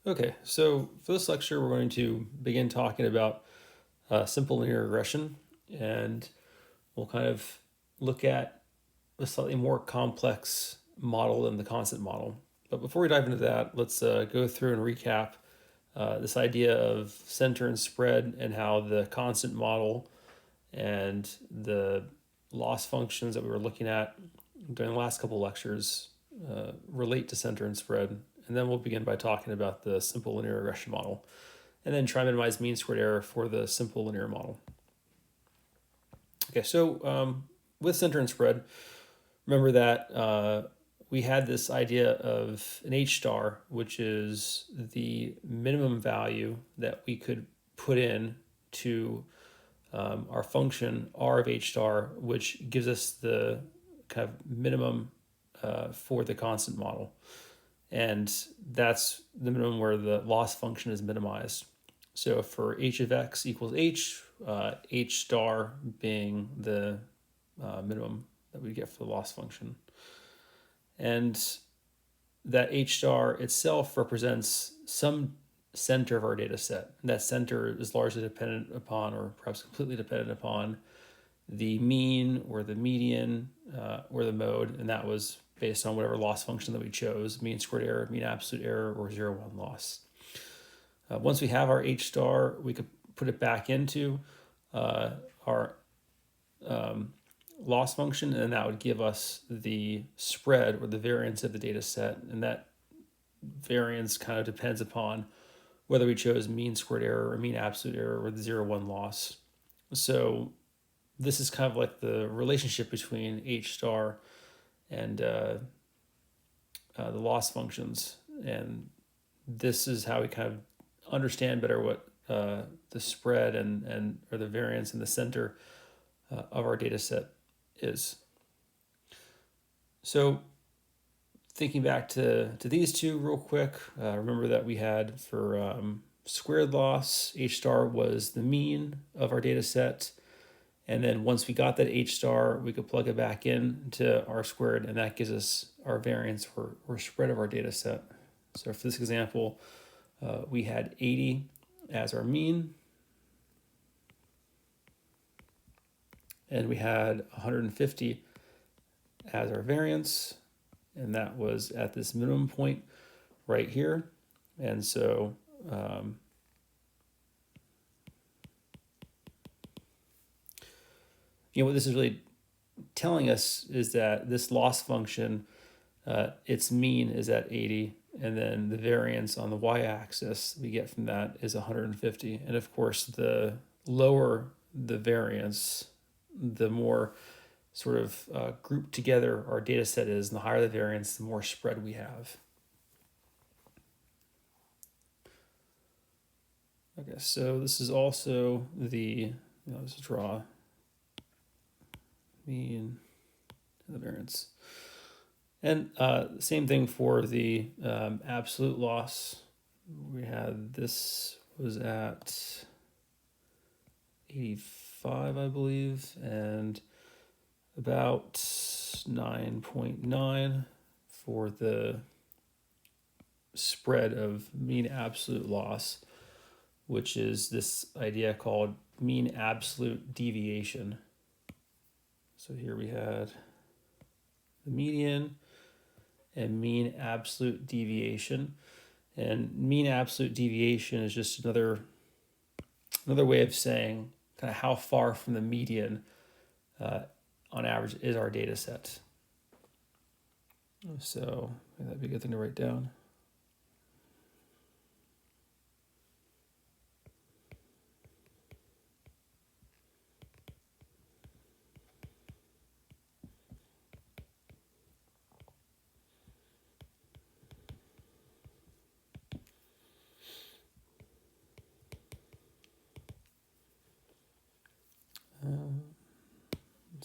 Okay, so for this lecture, we're going to begin talking about simple linear regression, and we'll kind of look at a slightly more complex model than the constant model. But before we dive into that, let's go through and recap this idea of center and spread and how the constant model and the loss functions that we were looking at during the last couple of lectures relate to center and spread. And then we'll begin by talking about the simple linear regression model, and then try and minimize mean squared error for the simple linear model. Okay, so with center and spread, remember that we had this idea of an H star, which is the minimum value that we could put in to our function R of H star, which gives us the kind of minimum for the constant model. And that's the minimum where the loss function is minimized. So for h of x equals h, h star being the minimum that we get for the loss function. And that h star itself represents some center of our data set. And that center is largely dependent upon, or perhaps completely dependent upon, the mean or the median or the mode, and that was based on whatever loss function that we chose, mean squared error, mean absolute error, or 0, 1 loss. Once we have our H star, we could put it back into our loss function, and that would give us the spread or the variance of the data set, and that variance kind of depends upon whether we chose mean squared error or mean absolute error or the 0, 1 loss. So this is kind of like the relationship between H star and the loss functions. And this is how we kind of understand better what the spread and or the variance in the center of our data set is. So thinking back to these two real quick, remember that we had for squared loss, H star was the mean of our data set. And then once we got that H star, we could plug it back in to R squared, and that gives us our variance or spread of our data set. So for this example, we had 80 as our mean, and we had 150 as our variance, and that was at this minimum point right here. And so what this is really telling us is that this loss function, its mean is at 80, and then the variance on the y-axis we get from that is 150. And of course, the lower the variance, the more sort of grouped together our data set is, and the higher the variance, the more spread we have. Okay, so this is also the, let's draw mean and the variance. And same thing for the absolute loss. We had, this was at 85, I believe, and about 9.9 for the spread of mean absolute loss, which is this idea called mean absolute deviation. So here we had the median and mean absolute deviation. And mean absolute deviation is just another way of saying kind of how far from the median on average is our data set. So that'd be a good thing to write down.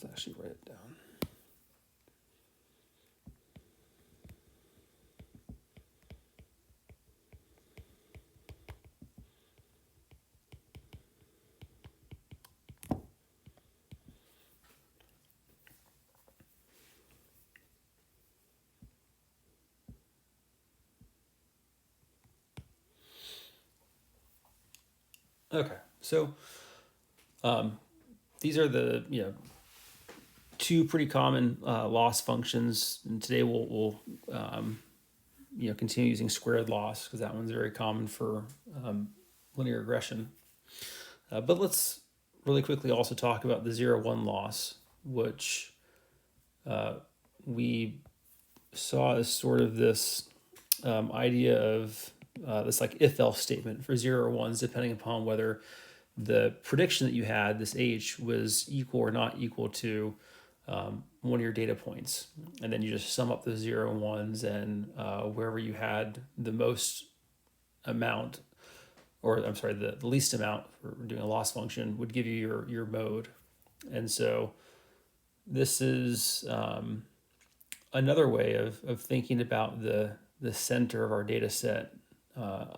Let's actually write it down. Okay, so these are the two pretty common loss functions, and today we'll continue using squared loss because that one's very common for linear regression. But let's really quickly also talk about the 0-1 loss, which we saw as sort of this idea of this like if-else statement for 0 or 1s, depending upon whether the prediction that you had, this H, was equal or not equal to one of your data points. And then you just sum up the 0 and 1s, and wherever you had the most amount, or I'm sorry, the least amount for doing a loss function would give you your mode. And so this is another way of thinking about the center of our data set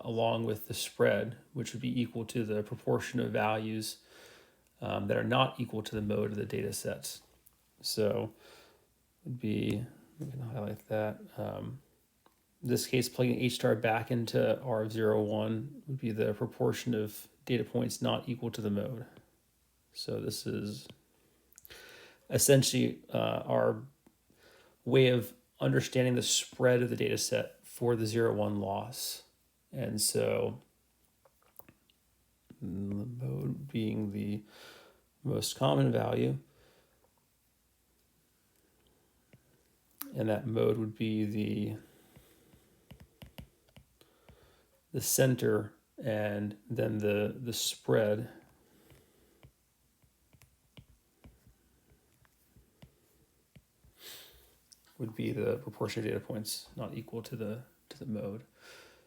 along with the spread, which would be equal to the proportion of values that are not equal to the mode of the data sets. So would be, we can highlight that. In this case, plugging H star back into R of 0, 1 would be the proportion of data points not equal to the mode. So this is essentially our way of understanding the spread of the data set for the 0-1 loss. And so the mode being the most common value, and that mode would be the center, and then the spread would be the proportion of data points not equal to the mode.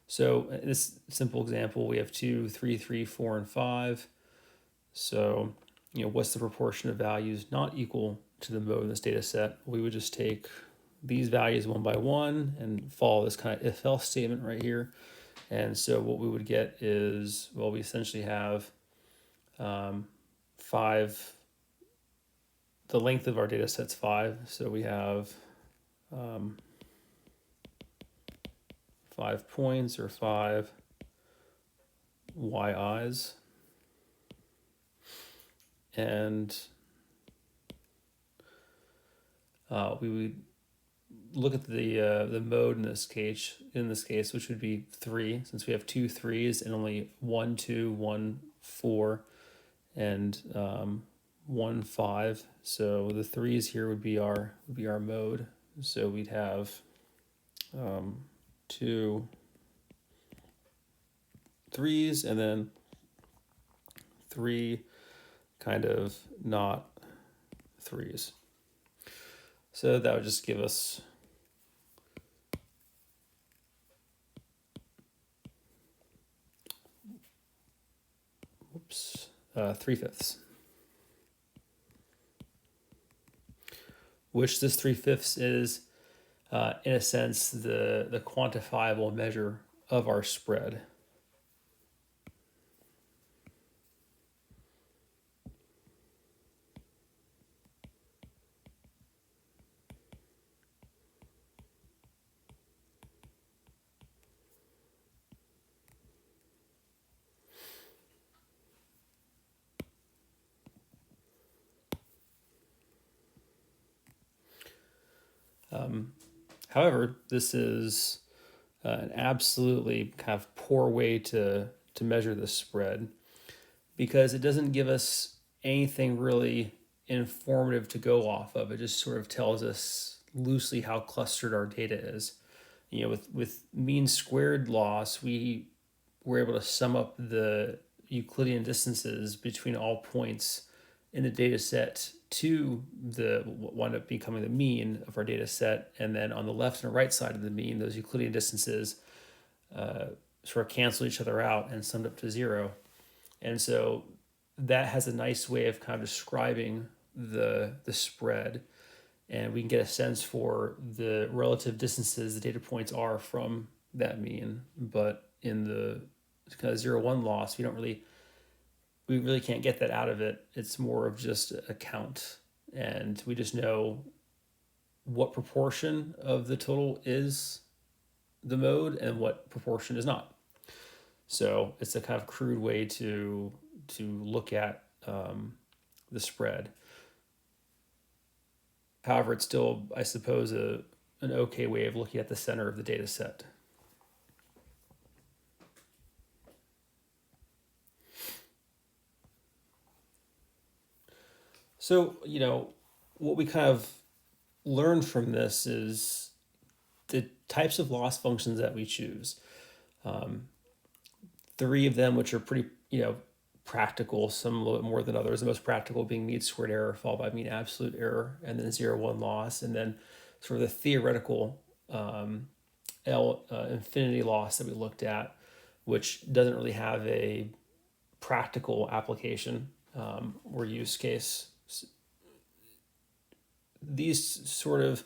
So in this simple example, we have 2, 3, 3, 4, and 5. So what's the proportion of values not equal to the mode in this data set? We would just take these values one by one and follow this kind of if-else statement right here. And so what we would get is, well, we essentially have 5, the length of our data set's 5. So we have 5 points or 5 yi's. And we would look at the mode in this case, which would be 3, since we have 2 3s and only 1 2, 1 4, and 1 5. So the 3s here would be our mode. So we'd have 2 3s and then 3 kind of not 3s. So that would just give us 3/5, which this 3/5 is in a sense the quantifiable measure of our spread. However, this is an absolutely kind of poor way to measure the spread, because it doesn't give us anything really informative to go off of. It just sort of tells us loosely how clustered our data is. With mean squared loss, we were able to sum up the Euclidean distances between all points in the data set to what wound up becoming the mean of our data set. And then on the left and right side of the mean, those Euclidean distances sort of cancel each other out and summed up to 0. And so that has a nice way of kind of describing the spread. And we can get a sense for the relative distances the data points are from that mean. But in the kind of 0-1 loss, we really can't get that out of it. It's more of just a count, and we just know what proportion of the total is the mode and what proportion is not. So it's a kind of crude way to look at the spread. However, it's still, I suppose, an okay way of looking at the center of the data set. So, what we kind of learned from this is the types of loss functions that we choose. Three of them, which are pretty, practical, some a little bit more than others. The most practical being mean squared error, followed by mean absolute error, and then 0, 1 loss, and then sort of the theoretical infinity loss that we looked at, which doesn't really have a practical application or use case. These sort of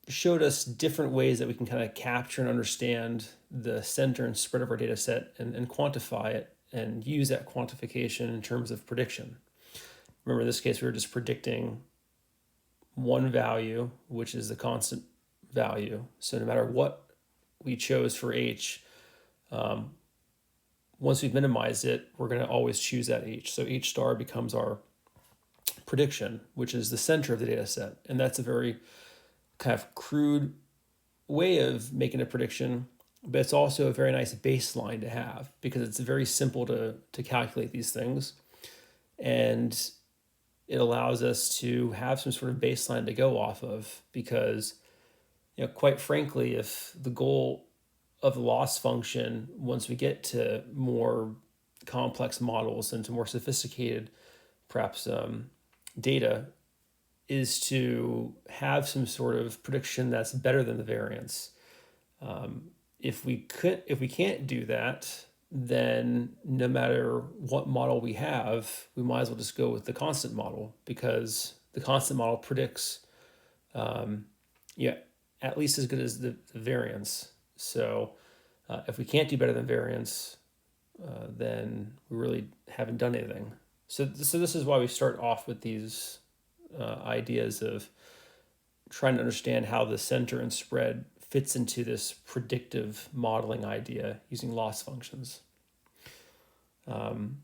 showed us different ways that we can kind of capture and understand the center and spread of our data set and quantify it and use that quantification in terms of prediction. Remember, in this case, we were just predicting one value, which is the constant value. So no matter what we chose for h, once we've minimized it, we're going to always choose that h. So h star becomes our prediction, which is the center of the data set. And that's a very kind of crude way of making a prediction, but it's also a very nice baseline to have because it's very simple to calculate these things. And it allows us to have some sort of baseline to go off of because, quite frankly, if the goal of the loss function, once we get to more complex models and to more sophisticated, perhaps, data, is to have some sort of prediction that's better than the variance. If we can't do that, then no matter what model we have, we might as well just go with the constant model because the constant model predicts, at least as good as the variance. So if we can't do better than variance, then we really haven't done anything. So this is why we start off with these ideas of trying to understand how the center and spread fits into this predictive modeling idea using loss functions. And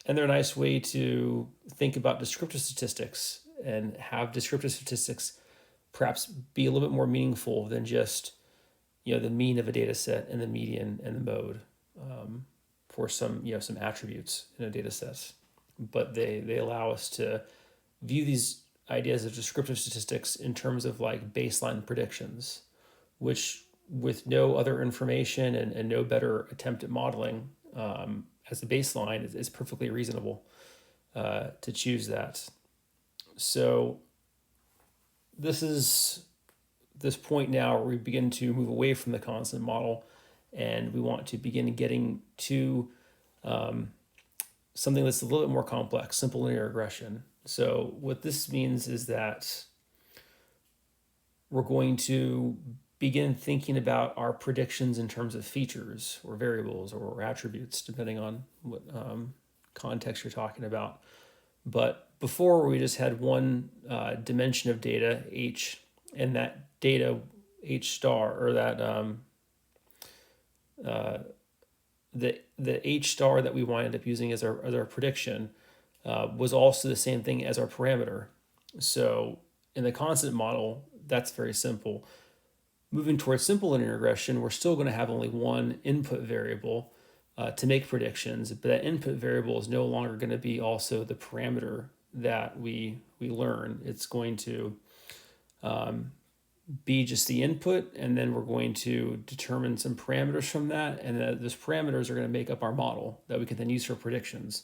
they're a nice way to think about descriptive statistics and have descriptive statistics perhaps be a little bit more meaningful than just the mean of a data set and the median and the mode for some attributes in a data set. But they allow us to view these ideas of descriptive statistics in terms of like baseline predictions, which with no other information and no better attempt at modeling as a baseline is perfectly reasonable to choose that. So this is this point now where we begin to move away from the constant model and we want to begin getting to something that's a little bit more complex, simple linear regression. So what this means is that we're going to begin thinking about our predictions in terms of features or variables or attributes, depending on what context you're talking about. But before we just had one dimension of data, h, and that data, h star, or that the h star that we wind up using as our prediction was also the same thing as our parameter. So in the constant model, that's very simple. Moving towards simple linear regression, we're still going to have only one input variable to make predictions, but that input variable is no longer going to be also the parameter that we learn. It's going to be just the input, and then we're going to determine some parameters from that, and those parameters are going to make up our model that we can then use for predictions.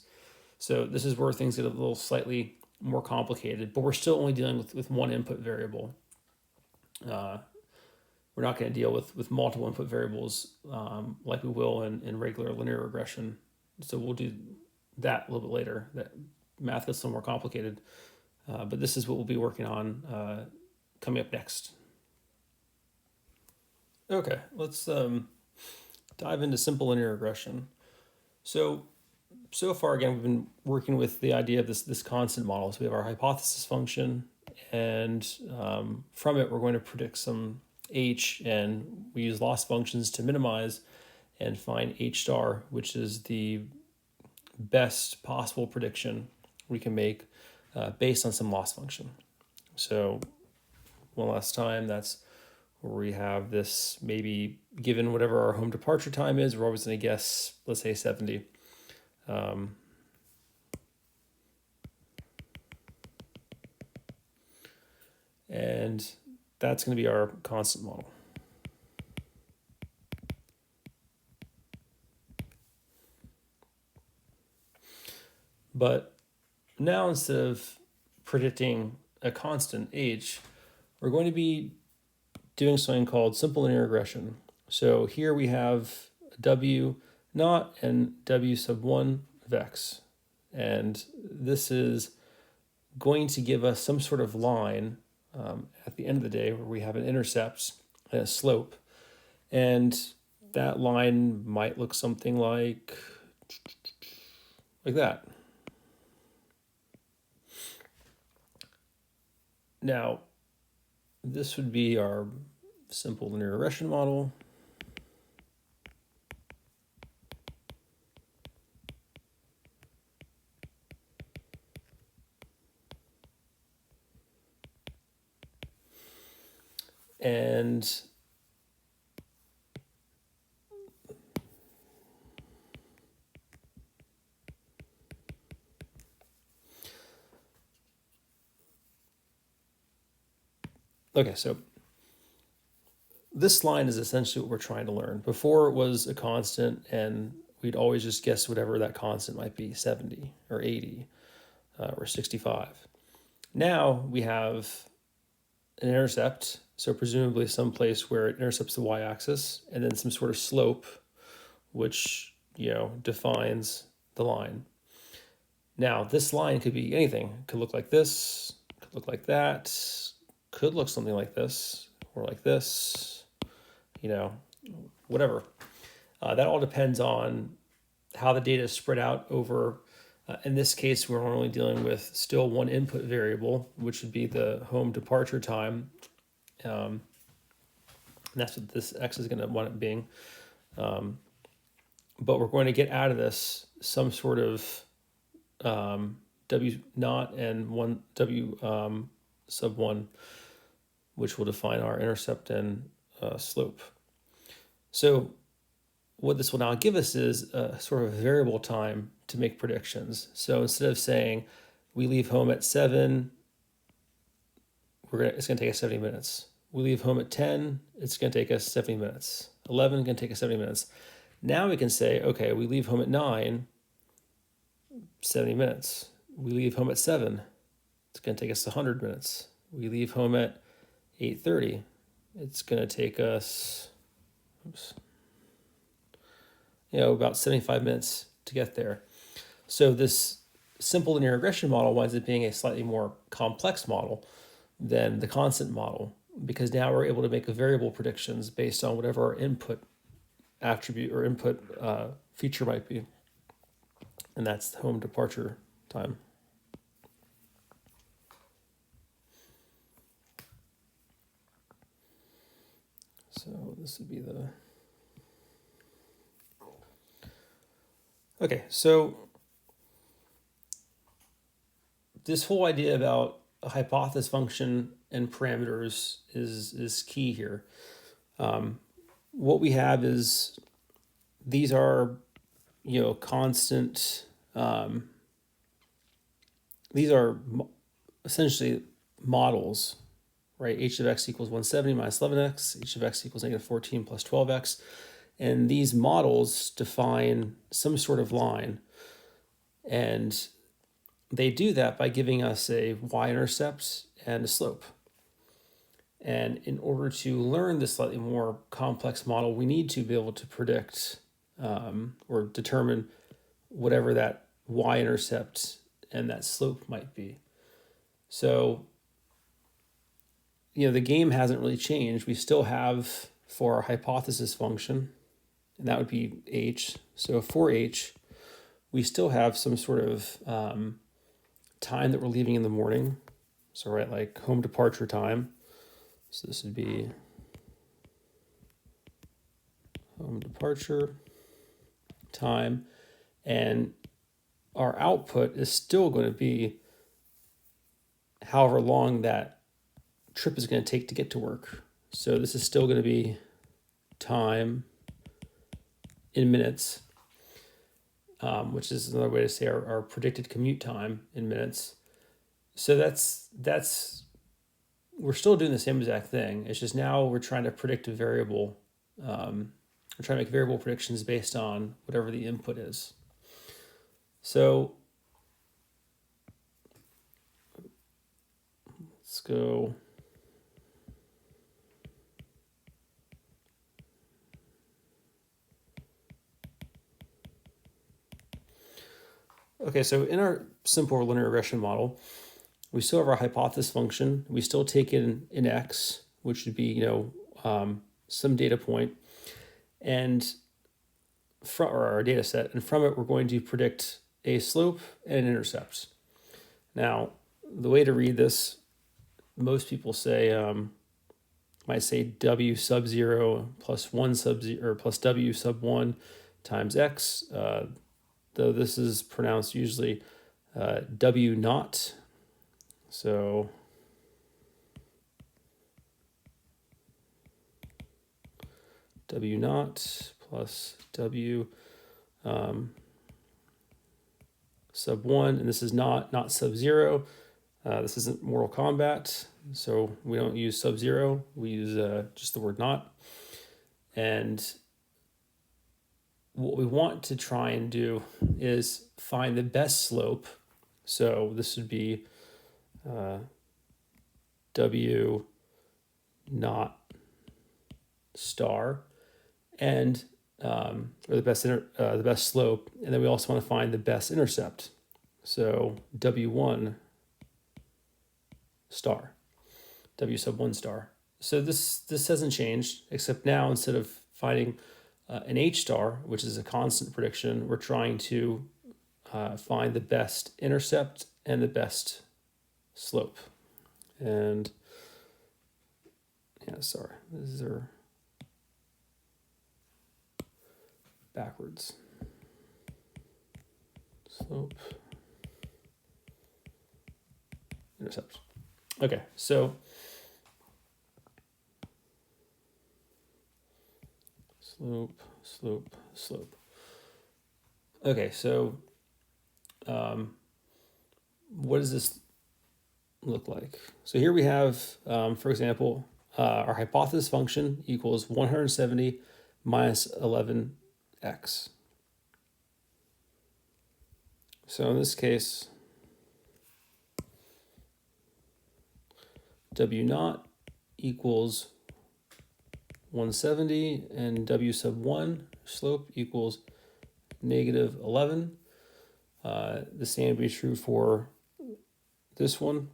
So this is where things get a little slightly more complicated, but we're still only dealing with one input variable. We're not going to deal with multiple input variables like we will in regular linear regression. So we'll do that a little bit later. That math gets a little more complicated, but this is what we'll be working on coming up next. Okay, let's dive into simple linear regression. So far, again, we've been working with the idea of this constant model. So we have our hypothesis function, and from it, we're going to predict some h, and we use loss functions to minimize and find H star, which is the best possible prediction we can make based on some loss function. So one last time, that's where we have this, maybe given whatever our home departure time is, we're always going to guess, let's say 70. And that's going to be our constant model. But now, instead of predicting a constant h, we're going to be doing something called simple linear regression. So here we have w naught and w sub 1 of x. And this is going to give us some sort of line at the end of the day where we have an intercept and a slope. And that line might look something like that. Now, this would be our simple linear regression model. And okay, so this line is essentially what we're trying to learn. Before, it was a constant, and we'd always just guess whatever that constant might be, 70 or 80 or 65. Now we have an intercept, so presumably some place where it intercepts the y-axis, and then some sort of slope, which, defines the line. Now, this line could be anything. It could look like this, could look like that, could look something like this, or like this, whatever. That all depends on how the data is spread out over, in this case, we're only dealing with still one input variable, which would be the home departure time. And that's what this x is going to wind up being. But we're going to get out of this some sort of w naught and w sub 1, which will define our intercept and slope. So what this will now give us is a sort of variable time to make predictions. So instead of saying we leave home at 7, it's going to take us 70 minutes. We leave home at 10, it's going to take us 70 minutes. 11 going to take us 70 minutes. Now we can say, okay, we leave home at 9, 70 minutes. We leave home at 7, it's going to take us 100 minutes. We leave home at 8:30, it's going to take us, about 75 minutes to get there. So this simple linear regression model winds up being a slightly more complex model than the constant model, because now we're able to make variable predictions based on whatever our input attribute or input feature might be. And that's the home departure time. So this would be the... Okay, so this whole idea about a hypothesis function and parameters is key here. What we have is these are, constant. These are essentially models, right? H of x equals 170 minus 11x. H of x equals negative 14 plus 12x. And these models define some sort of line. And they do that by giving us a y-intercept and a slope. And in order to learn this slightly more complex model, we need to be able to predict or determine whatever that y-intercept and that slope might be. So, the game hasn't really changed. We still have, for our hypothesis function, and that would be h. So for h, we still have some sort of time that we're leaving in the morning. So, right, like home departure time. So this would be home departure. time, and our output is still going to be however long that trip is going to take to get to work. So this is still going to be time in minutes, which is another way to say our predicted commute time in minutes. So that's we're still doing the same exact thing. It's just now we're trying to predict a variable. We're trying to make variable predictions based on whatever the input is. So let's go. Okay, so in our simple linear regression model, we still have our hypothesis function. We still take in x, which would be some data point, and from our data set, and from it we're going to predict a slope and an intercept. Now, the way to read this, most people say might say w sub 0 plus 1 sub 0 or plus w sub 1 times x, though this is pronounced usually w naught. So w naught plus w sub 1, and this is not sub 0. This isn't Mortal Kombat, so we don't use sub 0. We use just the word not. And what we want to try and do is find the best slope. So this would be w naught star, and or the best slope, and then we also want to find the best intercept. So w1 star, w sub 1 star. So this hasn't changed, except now instead of finding an h star, which is a constant prediction, we're trying to find the best intercept and the best slope. And yeah, sorry, these are backwards. Slope, intercept. Okay, so slope. Okay, so what does this look like? So here we have, for example, our hypothesis function equals 170 minus 11x. So in this case, w naught equals 170, and w sub 1 slope equals negative 11. The same would be true for this one.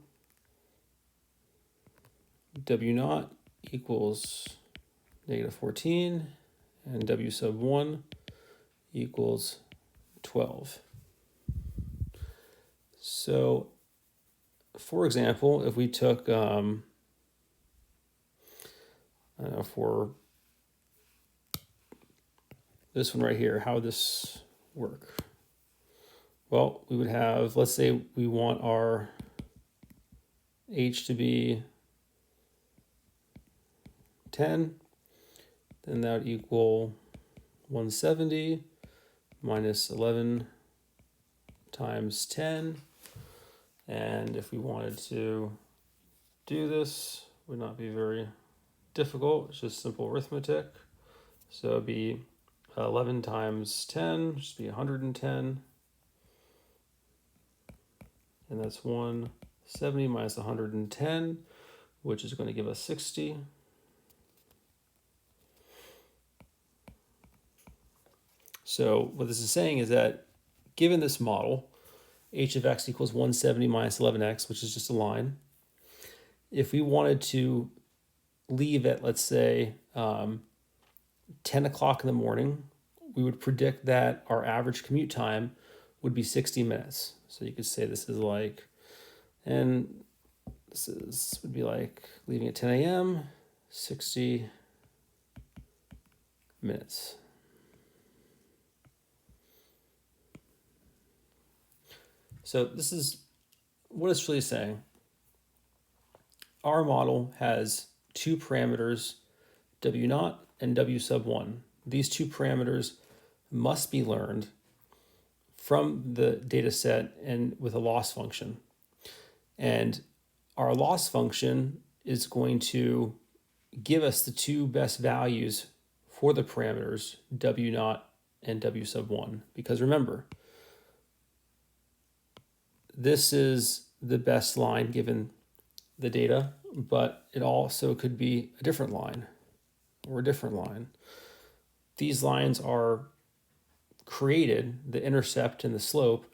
W naught equals negative 14, and w sub 1 equals 12. So, for example, if we took, I don't know, for this one right here, how would this work? Well, we would have, let's say we want our h to be 10, then that would equal 170 minus 11 times 10. And if we wanted to do this, it would not be very difficult. It's just simple arithmetic. So it'd be 11 times 10, which would be 110. And that's 170 minus 110, which is going to give us 60. So what this is saying is that given this model, h of x equals 170 minus 11x, which is just a line, if we wanted to leave at, let's say, 10 o'clock in the morning, we would predict that our average commute time would be 60 minutes. So you could say this is like, and this would be like leaving at 10 a.m., 60 minutes. So this is what it's really saying. Our model has two parameters, W naught and W sub 1. These two parameters must be learned from the data set and with a loss function. And our loss function is going to give us the two best values for the parameters W naught and W sub 1. Because remember, this is the best line given the data, but it also could be a different line or a different line. These lines are created, the intercept and the slope,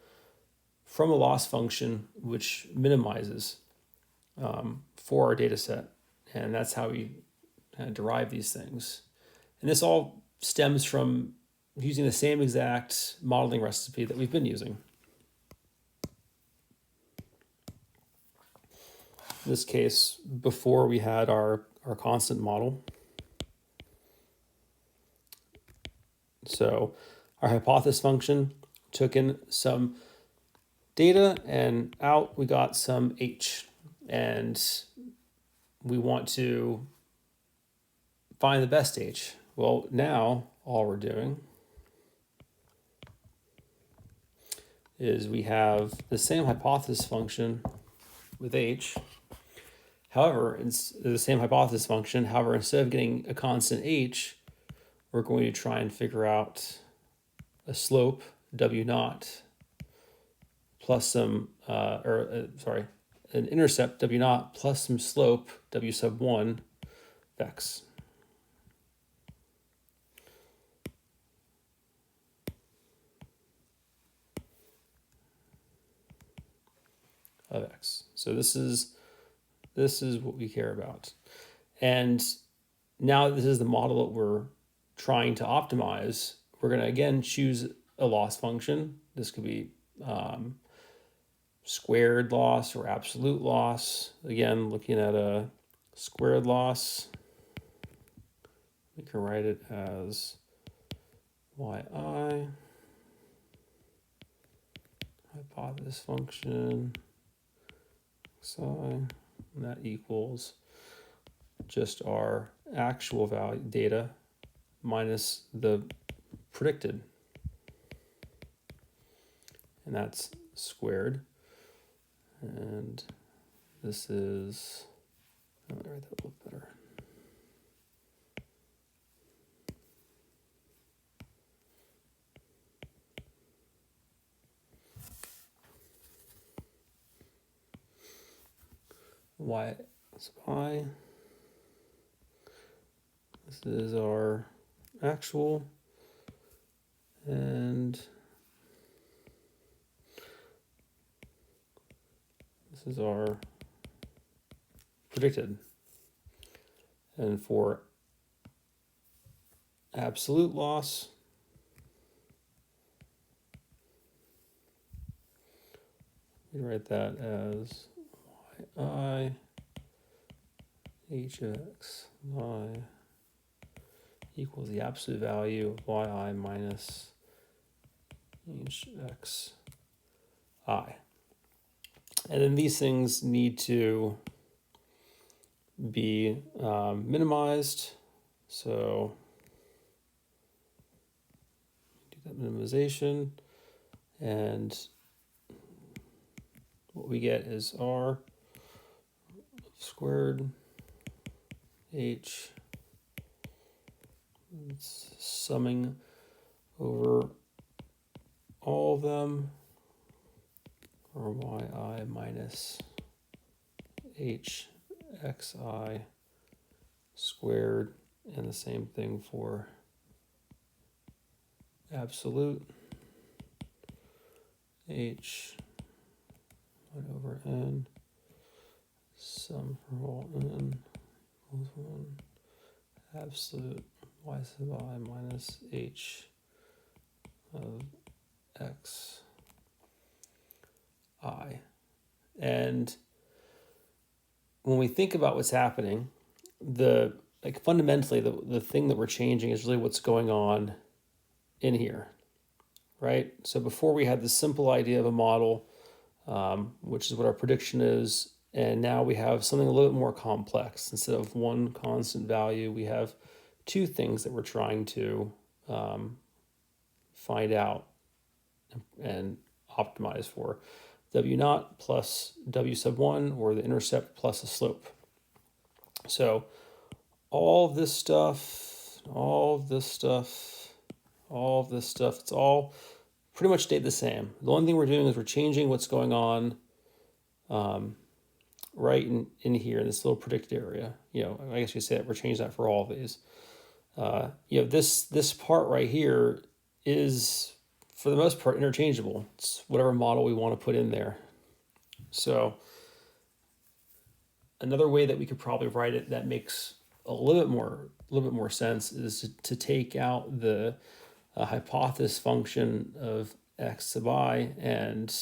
from a loss function which minimizes for our data set. And that's how we derive these things. And this all stems from using the same exact modeling recipe that we've been using. In this case, before we had our constant model. So our hypothesis function took in some data, and out we got some h. And we want to find the best h. Well, now all we're doing is we have the same hypothesis function with h. However, it's the same hypothesis function. However, instead of getting a constant h, we're going to try and figure out a slope, W naught, plus some, an intercept, W naught, plus some slope, W sub 1, of x. Of x. So this is what we care about. And now this is the model that we're trying to optimize. We're going to again choose a loss function. This could be squared loss or absolute loss. Again, looking at a squared loss, we can write it as yi, hypothesis function, xi, and that equals just our actual value data minus the predicted. And that's squared. And this is, let me write that a little better. Y sub I. This is our actual, and this is our predicted. And for absolute loss, we write that as yi h of x y equals the absolute value of yi minus h x I. And then these things need to be minimized. So do that minimization, and what we get is r squared h. It's summing over all of them, or yi minus h xi squared, and the same thing for absolute h 1 over n, sum for all n equals 1, absolute y sub I minus h of x I. And when we think about what's happening, fundamentally the thing that we're changing is really what's going on in here, right? So before we had this simple idea of a model which is what our prediction is. And now we have something a little bit more complex. Instead of one constant value, we have two things that we're trying to find out and optimize for. W naught plus W sub 1, or the intercept plus a slope. So all of this stuff, it's all pretty much stayed the same. The only thing we're doing is we're changing what's going on right in here in this little predicted area. I guess you say that we're changing that for all of these. This part right here is, for the most part, interchangeable. It's whatever model we want to put in there. So another way that we could probably write it that makes a little bit more sense is to take out the hypothesis function of x sub I and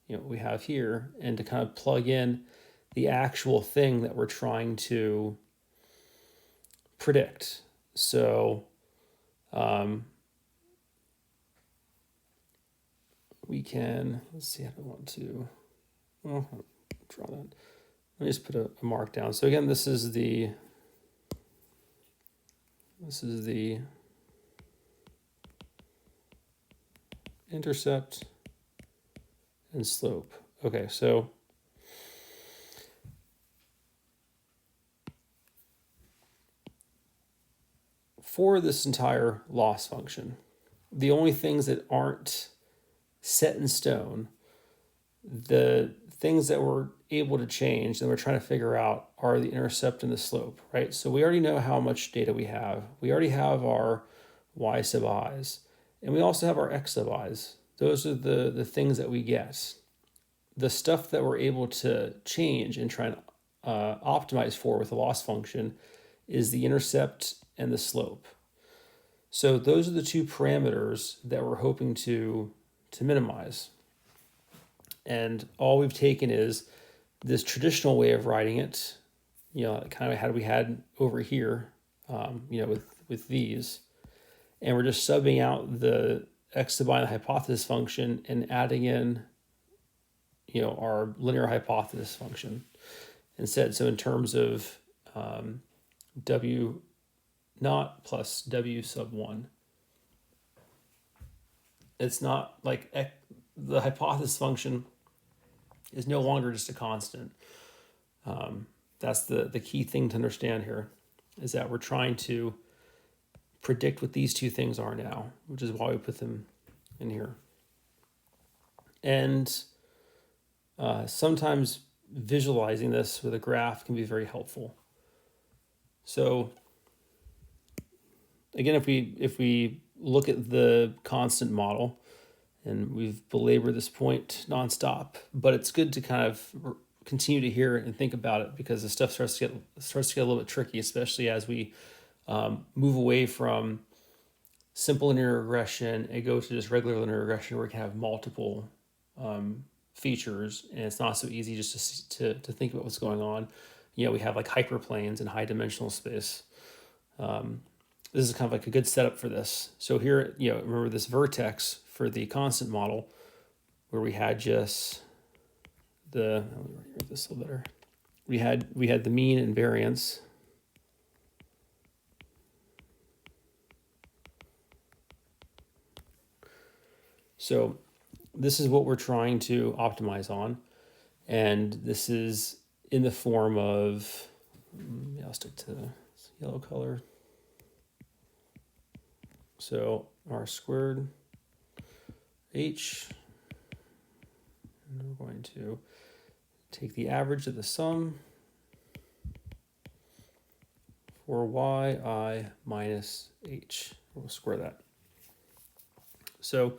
what we have here, and to kind of plug in the actual thing that we're trying to predict. So we can, let's see, I don't want to draw that. Let me just put a mark down. So again, this is the intercept and slope. Okay, so for this entire loss function, the only things that aren't set in stone, the things that we're able to change and we're trying to figure out, are the intercept and the slope, right? So we already know how much data we have. We already have our y sub i's, and we also have our x sub i's. Those are the things that we get. The stuff that we're able to change and try and optimize for with the loss function is the intercept and the slope. So those are the two parameters that we're hoping to minimize. And all we've taken is this traditional way of writing it, kind of how we had over here, with these, and we're just subbing out the x sub I the hypothesis function and adding in, our linear hypothesis function instead. So in terms of W naught plus W sub 1, it's not like the hypothesis function is no longer just a constant. That's the key thing to understand here, is that we're trying to predict what these two things are now, which is why we put them in here. And sometimes visualizing this with a graph can be very helpful. So again, if we look at the constant model, and we've belabored this point nonstop, but it's good to kind of continue to hear it and think about it, because the stuff starts to get a little bit tricky, especially as we move away from simple linear regression and go to just regular linear regression, where we can have multiple features, and it's not so easy just to think about what's going on. We have like hyperplanes and high dimensional space. This is kind of like a good setup for this. So here, remember this vertex for the constant model, where we had just let me write this a little better. We had the mean and variance. So this is what we're trying to optimize on, and this is in the form of, I'll stick to the yellow color. So r squared h, and we're going to take the average of the sum for yi minus h. We'll square that. So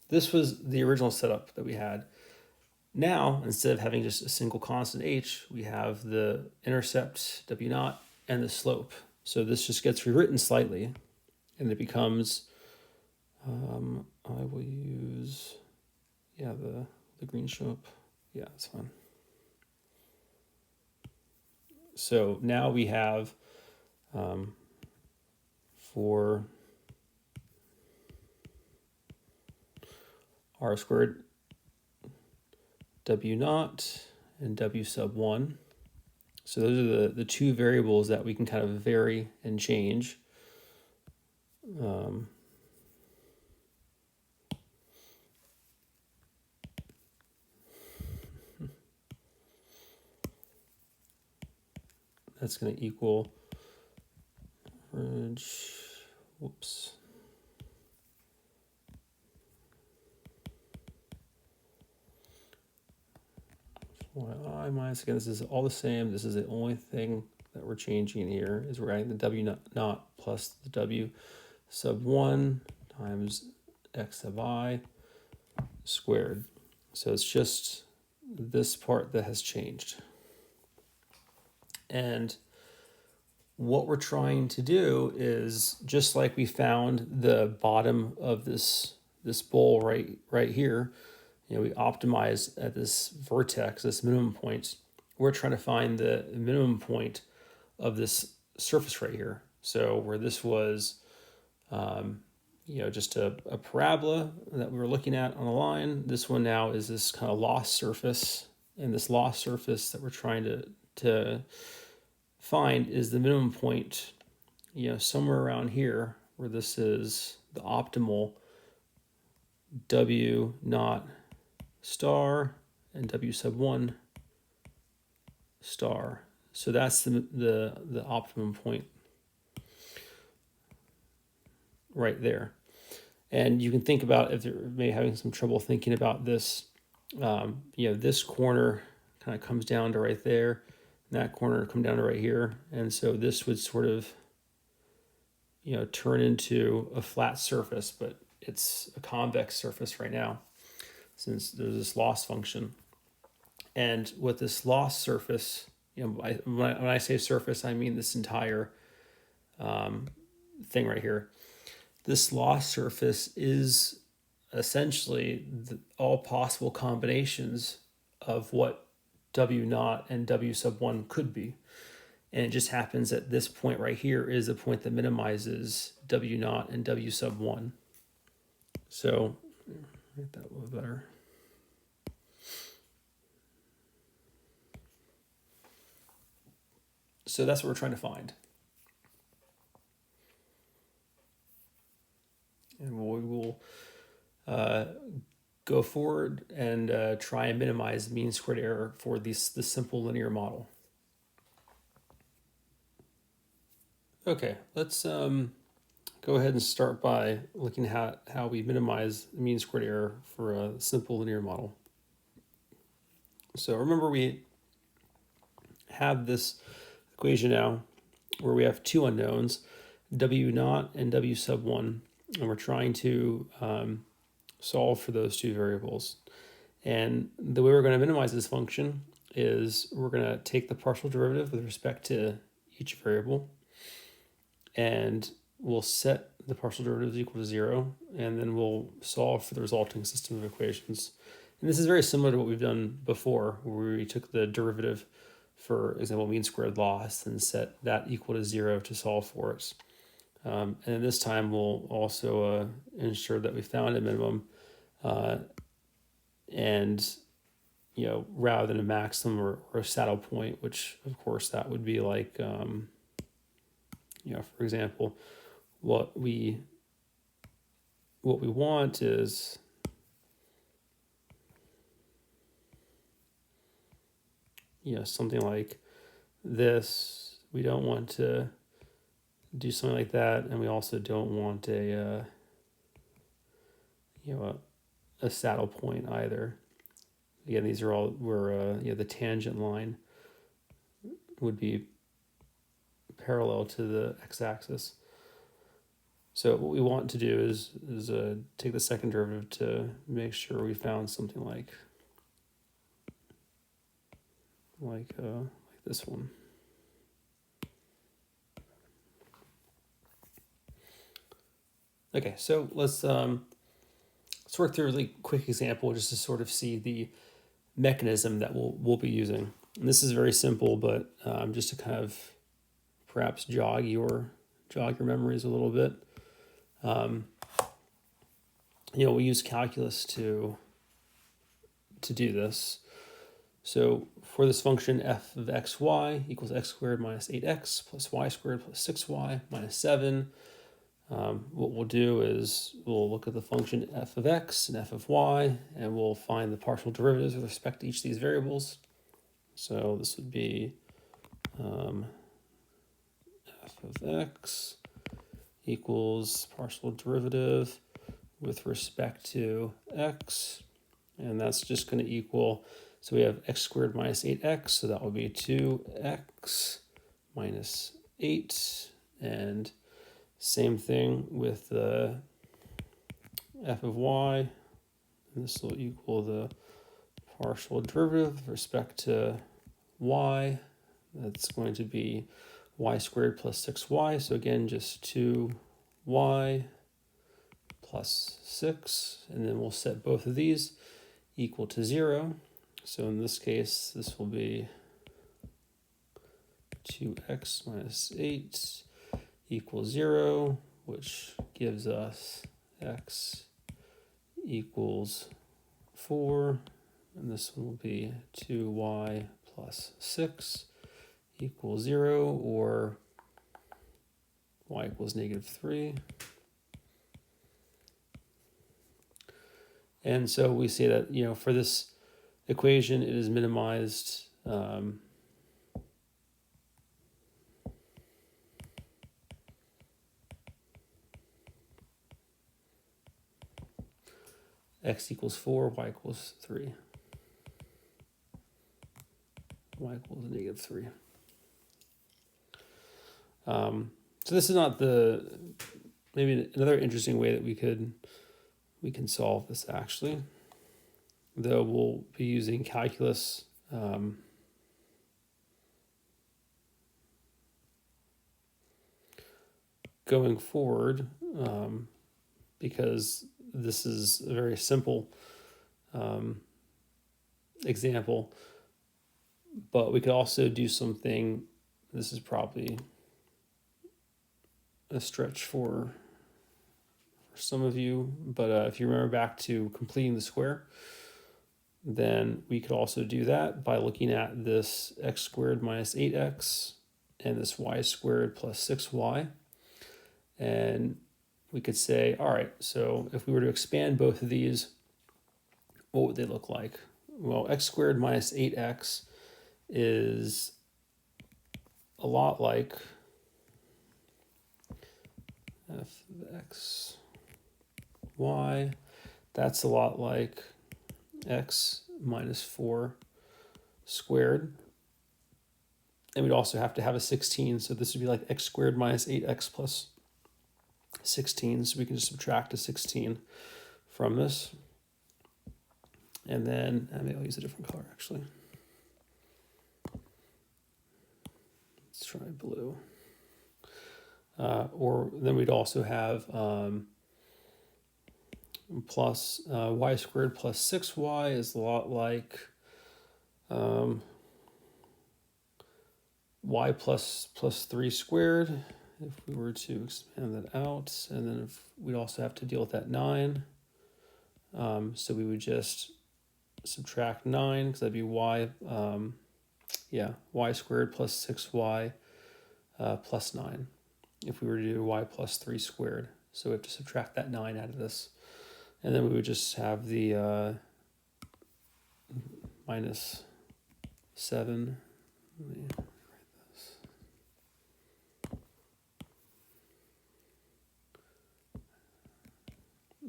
this was the original setup that we had. Now, instead of having just a single constant h, we have the intercept w naught and the slope. So this just gets rewritten slightly, and it becomes, I will use, the green slope. Yeah, that's fine. So now we have, for r squared W naught and W sub 1. So those are the two variables that we can kind of vary and change. That's going to equal average, whoops. I minus, again, this is all the same. This is the only thing that we're changing here is we're adding the W naught plus the W sub 1 times X sub I squared. So it's just this part that has changed. And what we're trying to do is, just like we found the bottom of this bowl right here, we optimize at this vertex, this minimum point. We're trying to find the minimum point of this surface right here. So where this was, just a parabola that we were looking at on a line, this one now is this kind of lost surface, and this lost surface that we're trying to find is the minimum point, somewhere around here where this is the optimal W naught star and W sub 1 star. So that's the optimum point right there. And you can think about, if you're maybe having some trouble thinking about this, this corner kind of comes down to right there, and that corner come down to right here. And so this would sort of, turn into a flat surface, but it's a convex surface right now, since there's this loss function. And with this loss surface, when I say surface, I mean this entire thing right here. This loss surface is essentially all possible combinations of what W naught and W sub 1 could be. And it just happens that this point right here is the point that minimizes W naught and W sub 1. So, make that a little better. So that's what we're trying to find. And we will go forward and try and minimize mean squared error for this simple linear model. Okay, let's go ahead and start by looking at how we minimize mean squared error for a simple linear model. So remember, we have this equation now where we have two unknowns, W naught and W sub 1, and we're trying to solve for those two variables. And the way we're going to minimize this function is we're going to take the partial derivative with respect to each variable, and we'll set the partial derivatives equal to 0, and then we'll solve for the resulting system of equations. And this is very similar to what we've done before, where we took the derivative, for example, mean squared loss, and set that equal to 0 to solve for it. And this time we'll also ensure that we found a minimum, and rather than a maximum or a saddle point, which of course that would be like, for example, what we want is something like this. We don't want to do something like that, and we also don't want a saddle point either. Again, these are all where the tangent line would be parallel to the x-axis. So what we want to do is take the second derivative to make sure we found something like this one. Okay, so let's work through a really quick example just to sort of see the mechanism that we'll be using. And this is very simple, but just to kind of perhaps jog your memories a little bit. We use calculus to do this. So for this function f of xy equals x squared minus 8x plus y squared plus 6y minus 7, what we'll do is we'll look at the function f of x and f of y, and we'll find the partial derivatives with respect to each of these variables. So this would be f of x equals partial derivative with respect to x, and that's just going to equal, so we have x squared minus 8x, so that will be 2x minus 8, and same thing with the f of y, and this will equal the partial derivative with respect to y, that's going to be y squared plus 6y, so again just 2y plus 6, and then we'll set both of these equal to 0. So in this case, this will be 2x minus 8 equals 0, which gives us x equals 4, and this one will be 2y plus 6 equals 0, or y equals -3. And so we say that, for this equation, it is minimized x equals 4, y equals 3. Y equals -3. So this is not maybe another interesting way that we can solve this actually, though we'll be using calculus going forward, because this is a very simple example, but we could also do something, this is probably a stretch for some of you, but if you remember back to completing the square, then we could also do that by looking at this x squared minus 8x and this y squared plus 6y. And we could say, all right, so if we were to expand both of these, what would they look like? Well, x squared minus 8x is a lot like f of x, y. That's a lot like x minus 4 squared. And we'd also have to have a 16, so this would be like x squared minus 8x plus 16, so we can just subtract a 16 from this. And then, maybe I'll use a different color actually. Let's try blue. Or then we'd also have plus y squared plus 6y is a lot like y plus 3 squared, if we were to expand that out. And then we'd also have to deal with that 9. So we would just subtract 9, because that'd be y squared plus 6y plus 9, if we were to do y plus 3 squared. So we have to subtract that 9 out of this. And then we would just have the minus 7. Let me write this.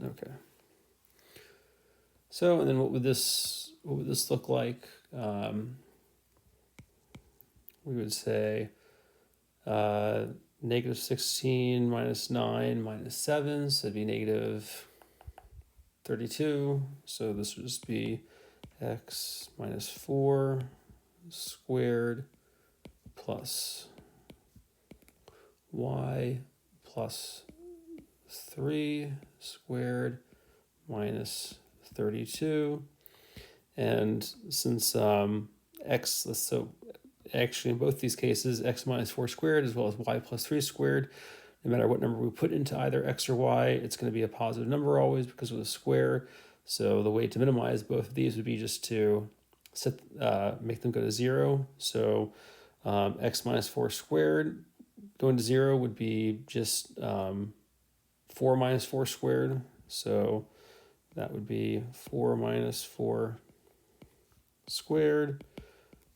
Okay. So, and then what would this look like? We would say negative 16 minus 9 minus 7, so it'd be negative 32. So this would just be x minus 4 squared plus y plus 3 squared minus 32. And since x, so actually in both these cases, x minus 4 squared as well as y plus 3 squared, no matter what number we put into either x or y, it's going to be a positive number always because of the square. So the way to minimize both of these would be just to make them go to 0. So x minus 4 squared going to 0 would be just 4 minus 4 squared. So that would be 4 minus 4 squared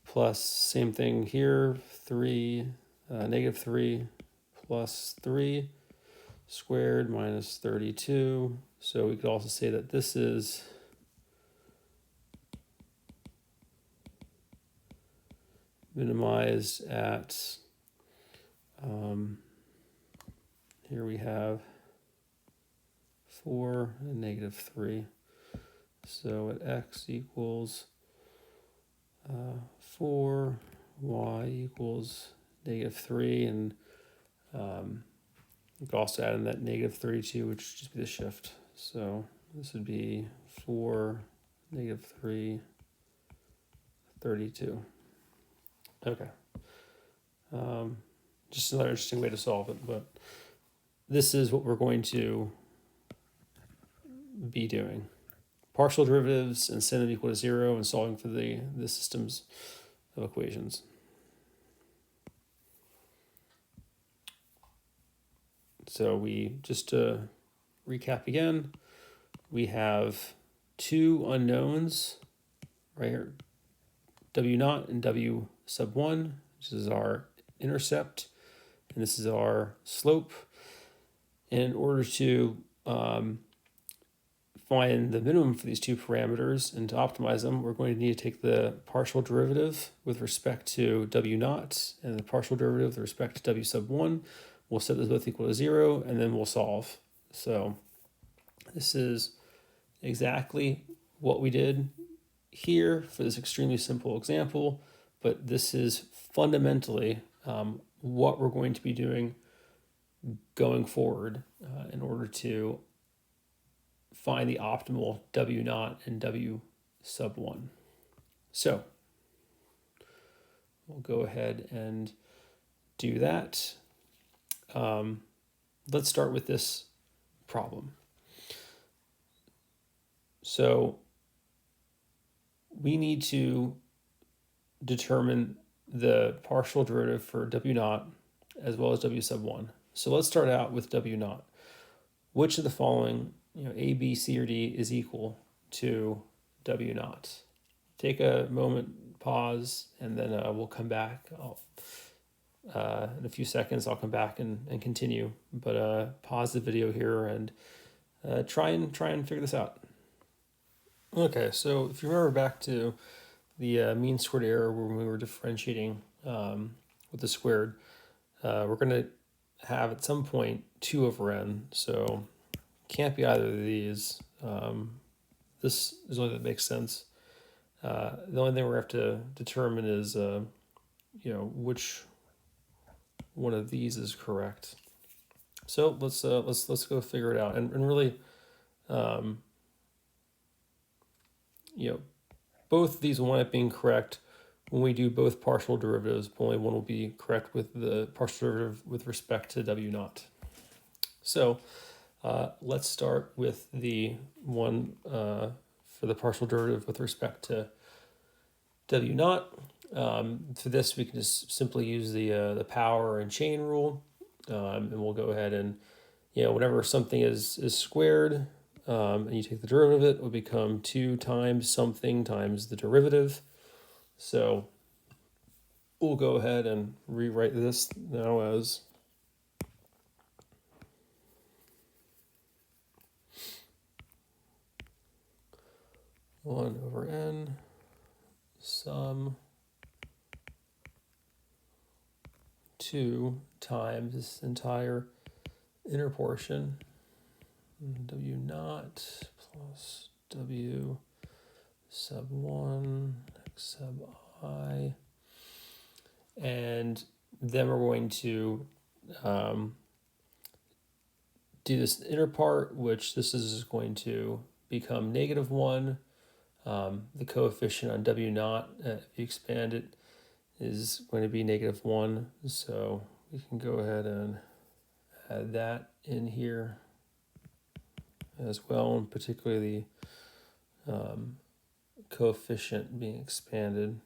plus same thing here, 3, negative 3 plus 3 squared minus 32. So we could also say that this is minimized at, here we have 4 and negative 3. So at x equals 4, y equals negative 3, and you could also add in that negative 32, which would just be the shift. So this would be 4, negative 3, 32. Okay. Just another interesting way to solve it, but this is what we're going to be doing. Partial derivatives and set them equal to 0 and solving for the systems of equations. So we, just to recap again, we have two unknowns right here, W0 and W sub 1, which is our intercept, and this is our slope. And in order to find the minimum for these two parameters and to optimize them, we're going to need to take the partial derivative with respect to W0 and the partial derivative with respect to W sub 1. We'll set those both equal to 0, and then we'll solve. So this is exactly what we did here for this extremely simple example, but this is fundamentally what we're going to be doing going forward in order to find the optimal W0 and W sub 1. So we'll go ahead and do that. Let's start with this problem. So we need to determine the partial derivative for W0 as well as W sub 1. So let's start out with W0. Which of the following, A, B, C, or D is equal to W0? Take a moment, pause, and then we'll come back. In a few seconds, I'll come back and continue. But pause the video here and try and figure this out. Okay, so if you remember back to the mean squared error when we were differentiating with the squared, we're going to have at some point 2 over n, so can't be either of these. This is the only that makes sense. The only thing we're going to have to determine is which one of these is correct. So let's go figure it out, and really, both of these will wind up being correct when we do both partial derivatives, but only one will be correct with the partial derivative with respect to W0. So let's start with the one for the partial derivative with respect to W0. For this, we can just simply use the power and chain rule, and we'll go ahead and, whenever something is squared, and you take the derivative of it, it will become 2 times something times the derivative. So we'll go ahead and rewrite this now as one over n sum 2 times this entire inner portion, W0 plus W sub 1 x sub I, and then we're going to do this inner part, which this is going to become -1. The coefficient on W0, if you expand it, is going to be -1. So we can go ahead and add that in here as well, and particularly coefficient being expanded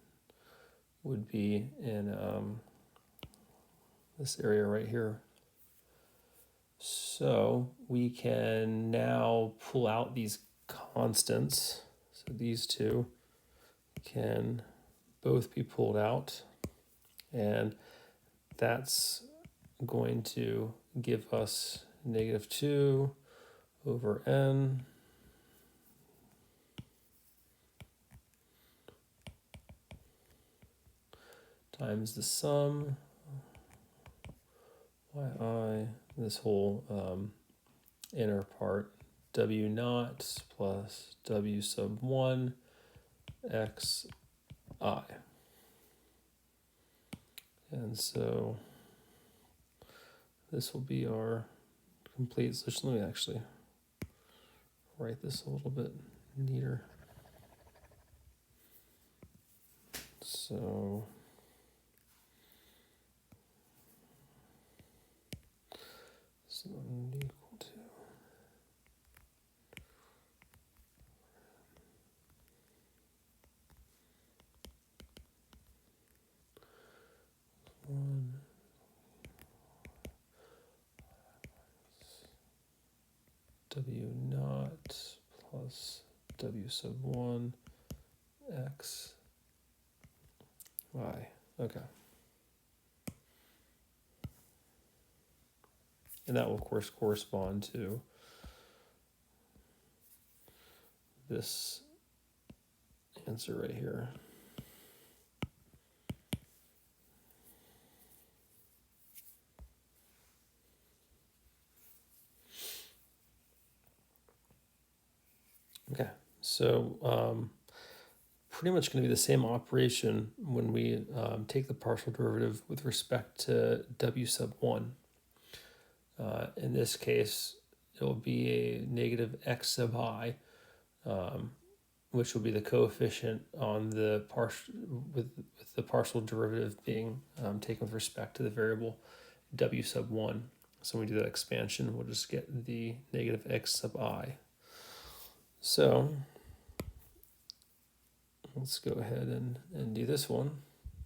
would be in this area right here. So we can now pull out these constants. So these two can both be pulled out, and that's going to give us -2 over n times the sum yi, this whole inner part, w naught plus w sub 1 x I. And so this will be our complete solution. Let me actually write this a little bit neater. So equal to one w naught plus w sub 1 x y. Okay. And that will, of course, correspond to this answer right here. Okay, so pretty much going to be the same operation when we take the partial derivative with respect to w sub 1. In this case, it will be a negative x sub I, which will be the coefficient on the partial with the partial derivative being taken with respect to the variable w sub 1. So when we do that expansion, we'll just get the negative x sub I. So let's go ahead and do this one.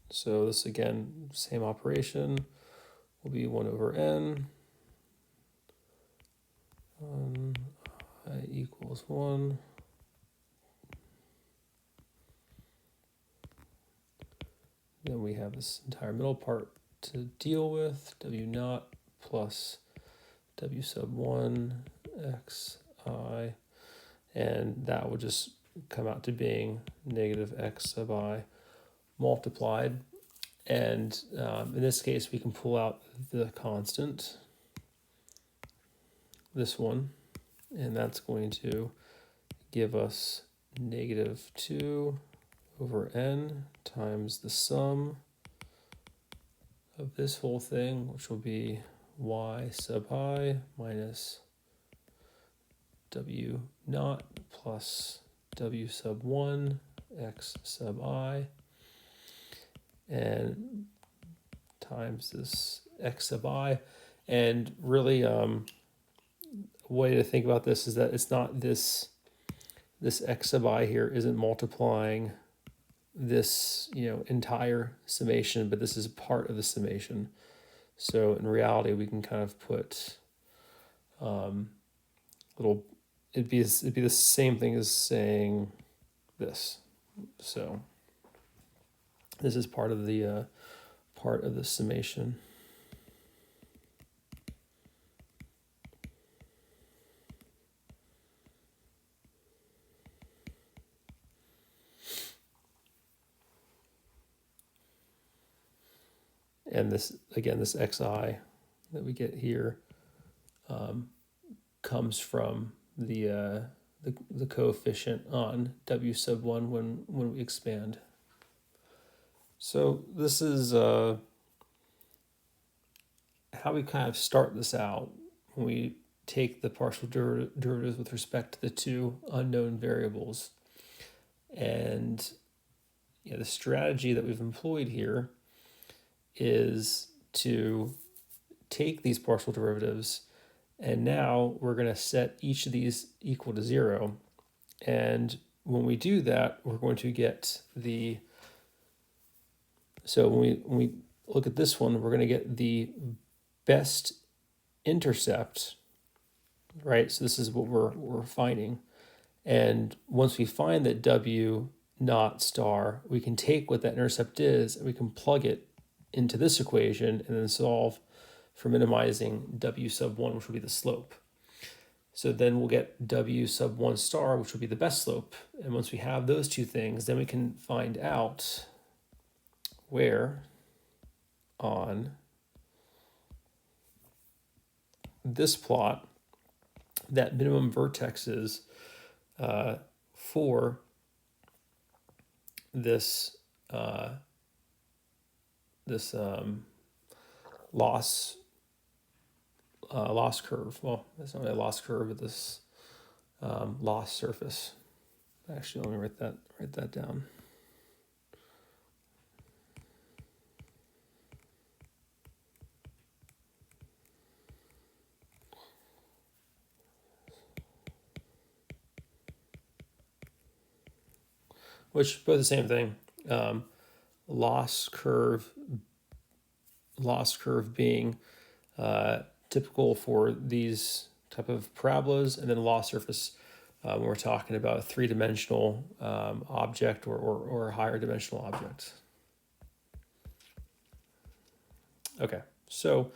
So this, again, same operation, will be 1 over n. I equals 1. Then we have this entire middle part to deal with, w naught plus w sub 1 x I, and that will just come out to being negative x sub I multiplied. And in this case, we can pull out the constant, this one, and that's going to give us -2 over n times the sum of this whole thing, which will be y sub I minus w naught plus w sub 1 x sub I, and times this x sub I. And really, a way to think about this is that it's not this x sub I here isn't multiplying this entire summation, but this is part of the summation. So in reality, we can kind of put it'd be the same thing as saying this. So this is part of the summation. And this, again, this xi that we get here comes from the coefficient on w sub 1 when we expand. So this is how we kind of start this out when we take the partial derivatives with respect to the two unknown variables. And the strategy that we've employed here is to take these partial derivatives, and now we're going to set each of these equal to 0. And when we do that, we're going to get the, so when we look at this one, we're going to get the best intercept, right? So this is what we're finding. And once we find that W naught star, we can take what that intercept is and we can plug it into this equation and then solve for minimizing W sub 1, which will be the slope. So then we'll get W sub 1 star, which will be the best slope. And once we have those two things, then we can find out where on this plot that minimum vertex is for this loss curve. Well, that's not a loss curve, but this loss surface. Actually, let me write that down. Which both the same thing. Loss curve being typical for these type of parabolas, and then loss surface when we're talking about a three-dimensional object or a higher dimensional object. Okay, so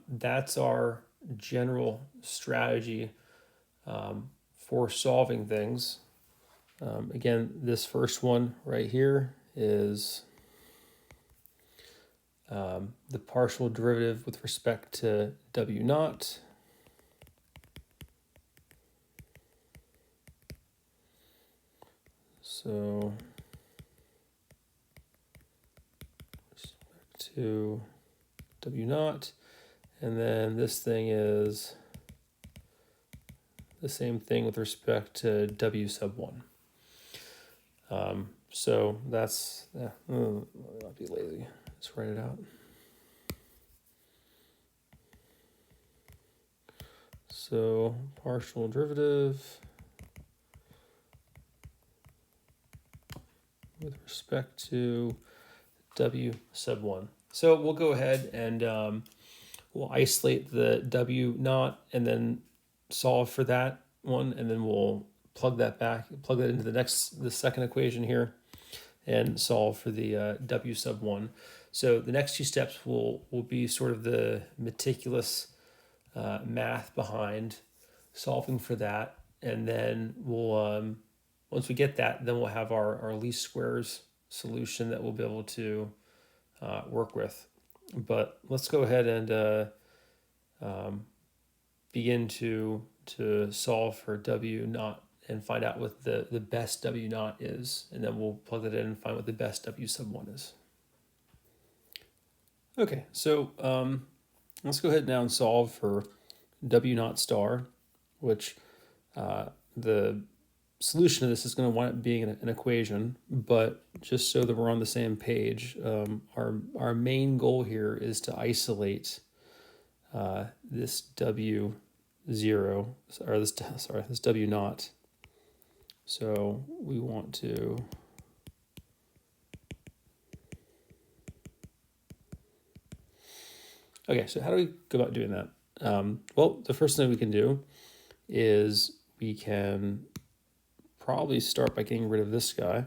that's our general strategy for solving things. Again, this first one right here is the partial derivative with respect to W naught. So respect to W naught, and then this thing is the same thing with respect to W sub 1. So that's, I'll be lazy. Let's write it out. So partial derivative with respect to W sub 1. So we'll go ahead and we'll isolate the W naught and then solve for that one, and then we'll plug that into the second equation here and solve for the W sub 1. So the next two steps will be sort of the meticulous math behind solving for that, and then we'll once we get that, then we'll have our least squares solution that we'll be able to work with. But let's go ahead and begin to solve for W naught and find out what the best W naught is, and then we'll plug that in and find what the best W sub 1 is. Okay, so let's go ahead now and solve for W naught star, which the solution of this is going to wind up being an equation, but just so that we're on the same page, our main goal here is to isolate this W0, or this W naught. So we want to okay, so how do we go about doing that? Well, the first thing we can do is we can probably start by getting rid of this guy.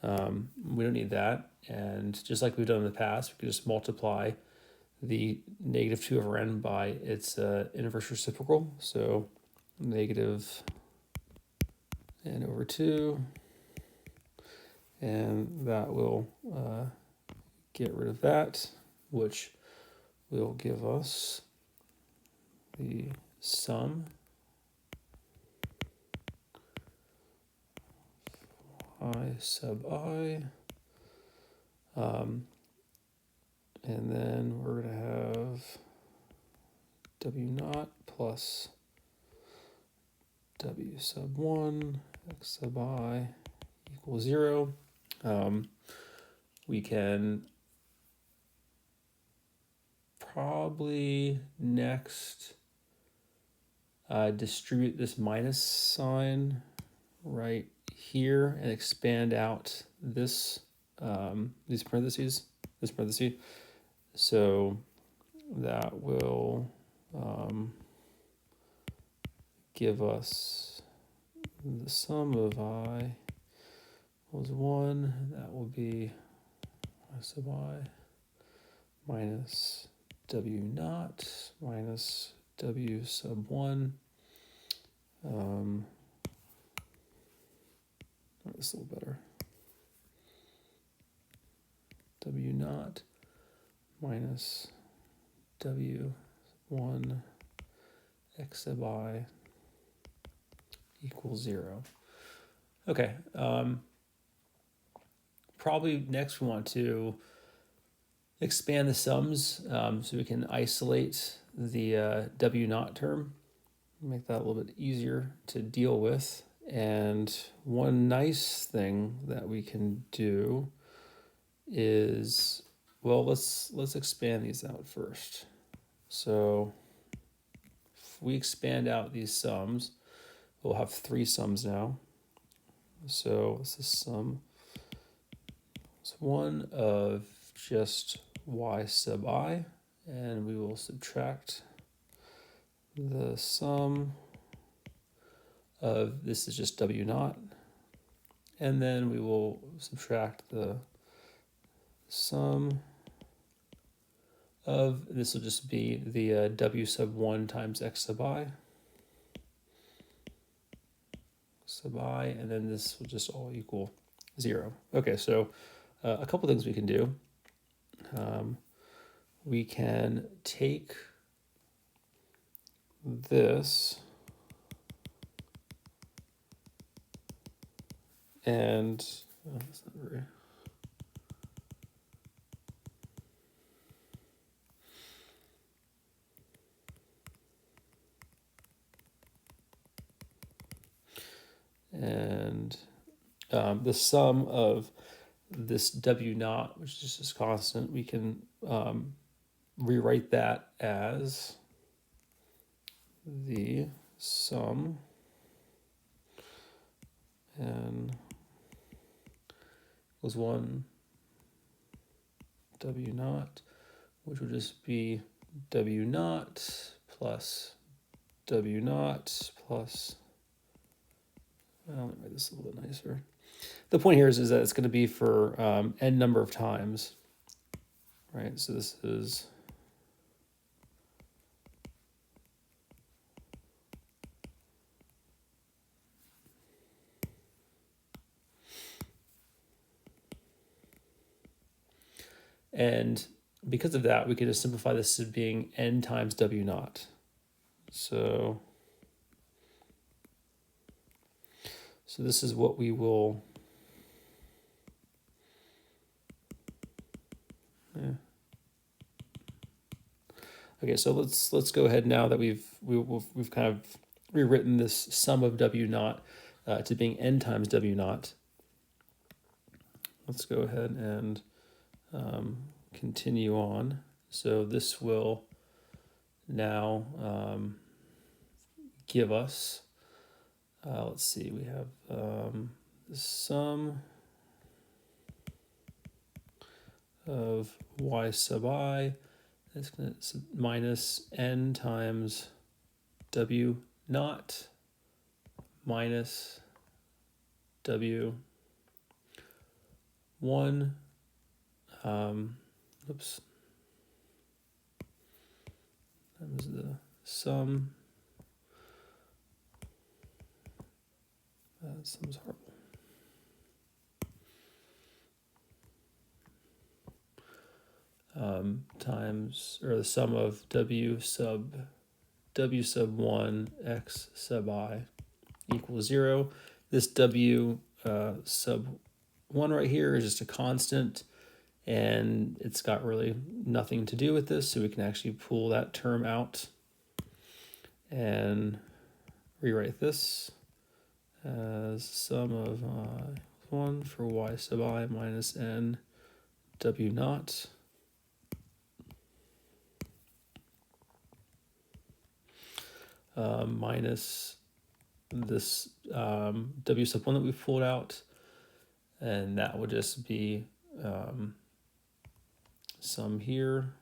We don't need that. And just like we've done in the past, we can just multiply the negative 2 over n by its inverse reciprocal. So negative n over 2. And that will get rid of that, which will give us the sum I sub I, and then we're going to have W naught plus W sub 1 x sub I equals 0. We can probably next distribute this minus sign right here and expand out this these parentheses, this parenthesis. So that will give us the sum of I was 1. That will be I sub I minus W naught minus W sub 1. This a little better. W naught minus W1 x sub I equals 0. Okay. Probably next we want to expand the sums so we can isolate the W naught term, make that a little bit easier to deal with. And one nice thing that we can do is, well, let's expand these out first. So if we expand out these sums, we'll have 3 sums now. So this is sum. It's one of just y sub I, and we will subtract the sum of, this is just W naught, and then we will subtract the sum of, this will just be the W sub 1 times x sub I, and then this will just all equal 0. Okay, so a couple things we can do. We can take this and that's not very, and the sum of this W naught, which is just constant, we can rewrite that as the sum and was 1 W naught, which would just be W naught plus W naught plus, well, let me write this a little bit nicer. The point here is that it's going to be for n number of times, right? So this is and because of that, we can just simplify this as being n times W naught. So this is what we will, Okay, so let's go ahead now that we've kind of rewritten this sum of W naught to being n times W naught. Let's go ahead and continue on. So this will now give us, let's see, we have the sum of y sub I, that's going to minus n times W naught minus W1, oops, that was the sum, that sum's horrible. Times, or the sum of W sub 1 x sub I equals 0. This W sub 1 right here is just a constant, and it's got really nothing to do with this, so we can actually pull that term out and rewrite this as sum of 1 for y sub I minus n W naught minus this w sub 1 that we pulled out, and that would just be sum here,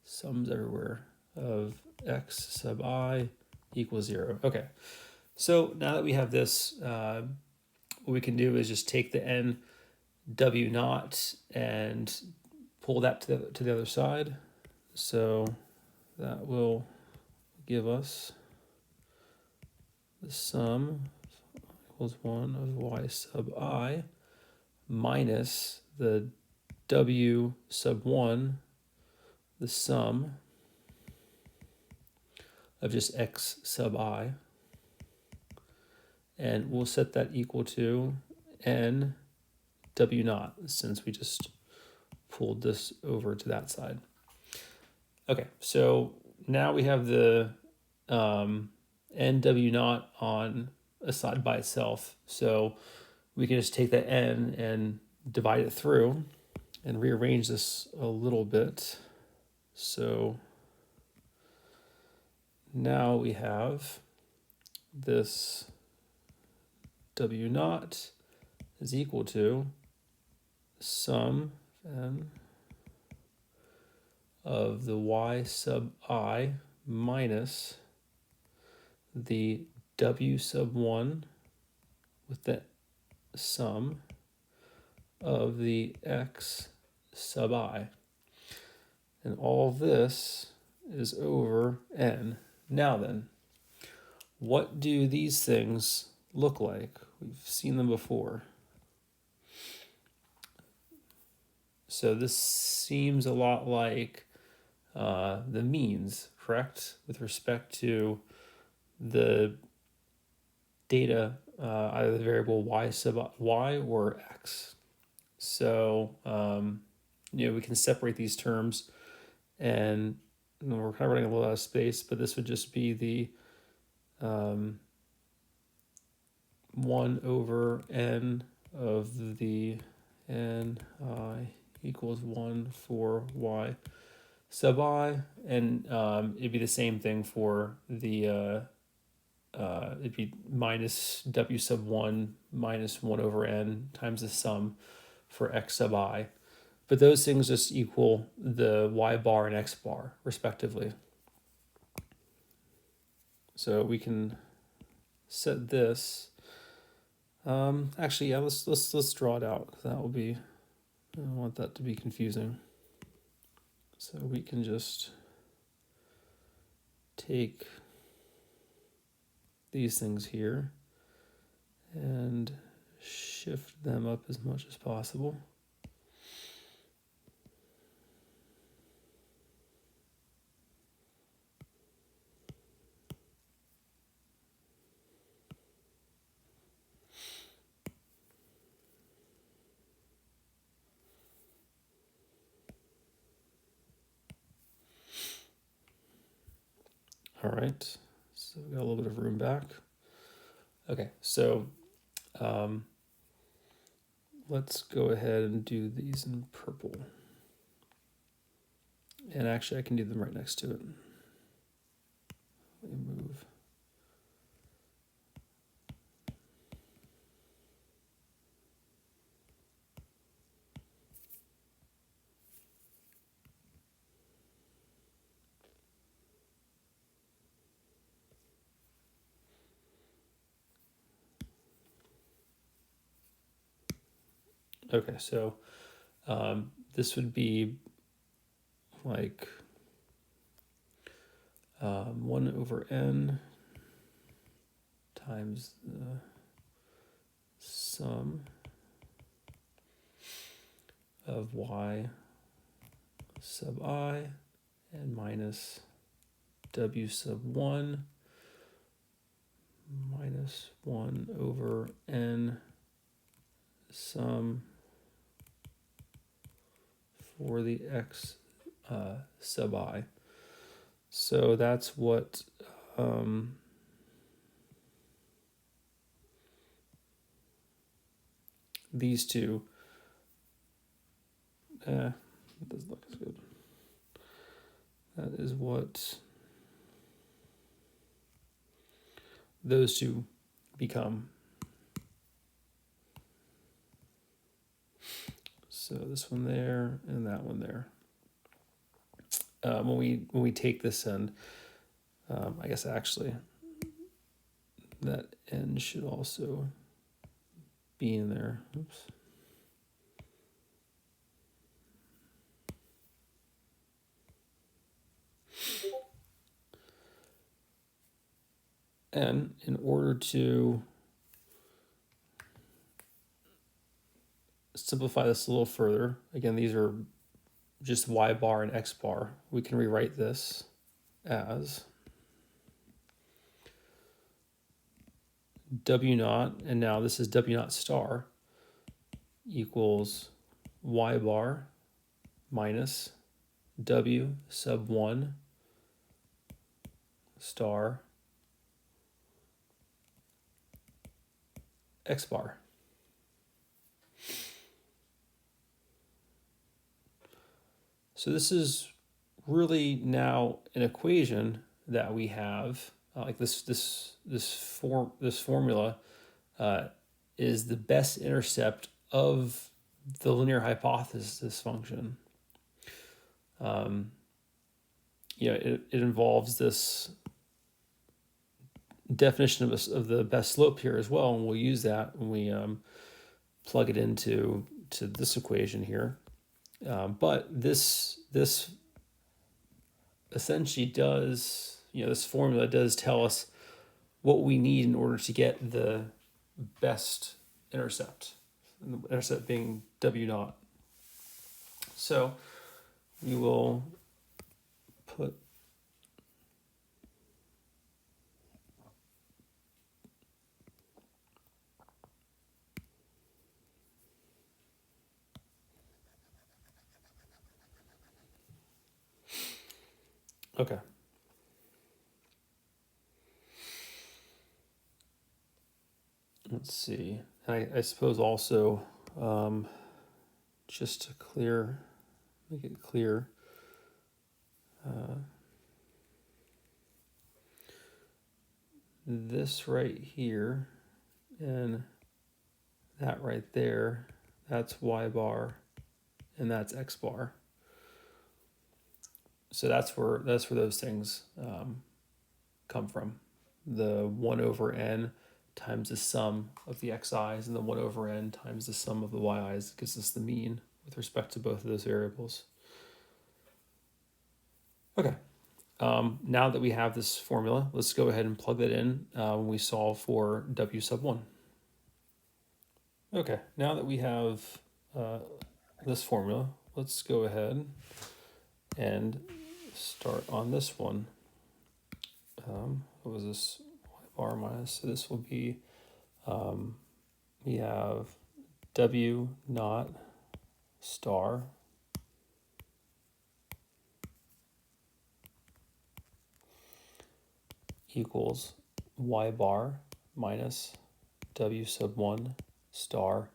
sums everywhere of x sub I equals 0. Okay, so now that we have this, what we can do is just take the n w naught and pull that to the other side. So that will give us the sum equals 1 of y sub I minus the w sub 1, the sum of just x sub I, and we'll set that equal to n w naught, since we just pulled this over to that side. Okay, so now we have the n w naught on a side by itself, so we can just take that n and divide it through and rearrange this a little bit. So now we have this w naught is equal to sum n of the y sub I minus the w sub 1 with the sum of the x sub I. And all this is over n. Now then, what do these things look like? We've seen them before. So this seems a lot like the means, correct? With respect to the data, either the variable y sub y or x. So, we can separate these terms, and we're kind of running a little out of space, but this would just be the 1 over n of the n I equals 1 for y sub I, and it'd be the same thing for the it'd be minus w sub 1 minus 1 over n times the sum for x sub I. But those things just equal the y bar and x bar, respectively. So we can set this. Actually, yeah, let's draw it out. That will be, I don't want that to be confusing. So we can just take these things here and shift them up as much as possible. All right, so we got a little bit of room back. Okay, so let's go ahead and do these in purple. And actually, I can do them right next to it. Let me move. Okay, so this would be like 1 over n times the sum of y sub I and minus w sub 1 minus 1 over n sum for the x sub I. So that's what these two, it doesn't look as good. That is what those two become. So this one there and that one there. When we take this end, I guess actually that end should also be in there. Oops. And in order to simplify this a little further, again, these are just y bar and x bar. We can rewrite this as w naught, and now this is w naught star, equals y bar minus w sub 1 star x bar. So this is really now an equation that we have, like this formula is the best intercept of the linear hypothesis function. It involves this definition of the best slope here as well, and we'll use that when we plug it into this equation here. But this essentially does, this formula does tell us what we need in order to get the best intercept, and the intercept being w naught. So we will put okay. Let's see. I suppose also, just to make it clear, this right here and that right there, that's y bar and that's x bar. So that's where those things come from. The 1 over n times the sum of the xi's and the 1 over n times the sum of the yi's gives us the mean with respect to both of those variables. Okay, now that we have this formula, let's go ahead and plug that in when we solve for w sub 1. Okay, now that we have this formula, let's go ahead and start on this one. What was this? Y bar minus, so this will be, we have w naught star equals y bar minus w sub 1 star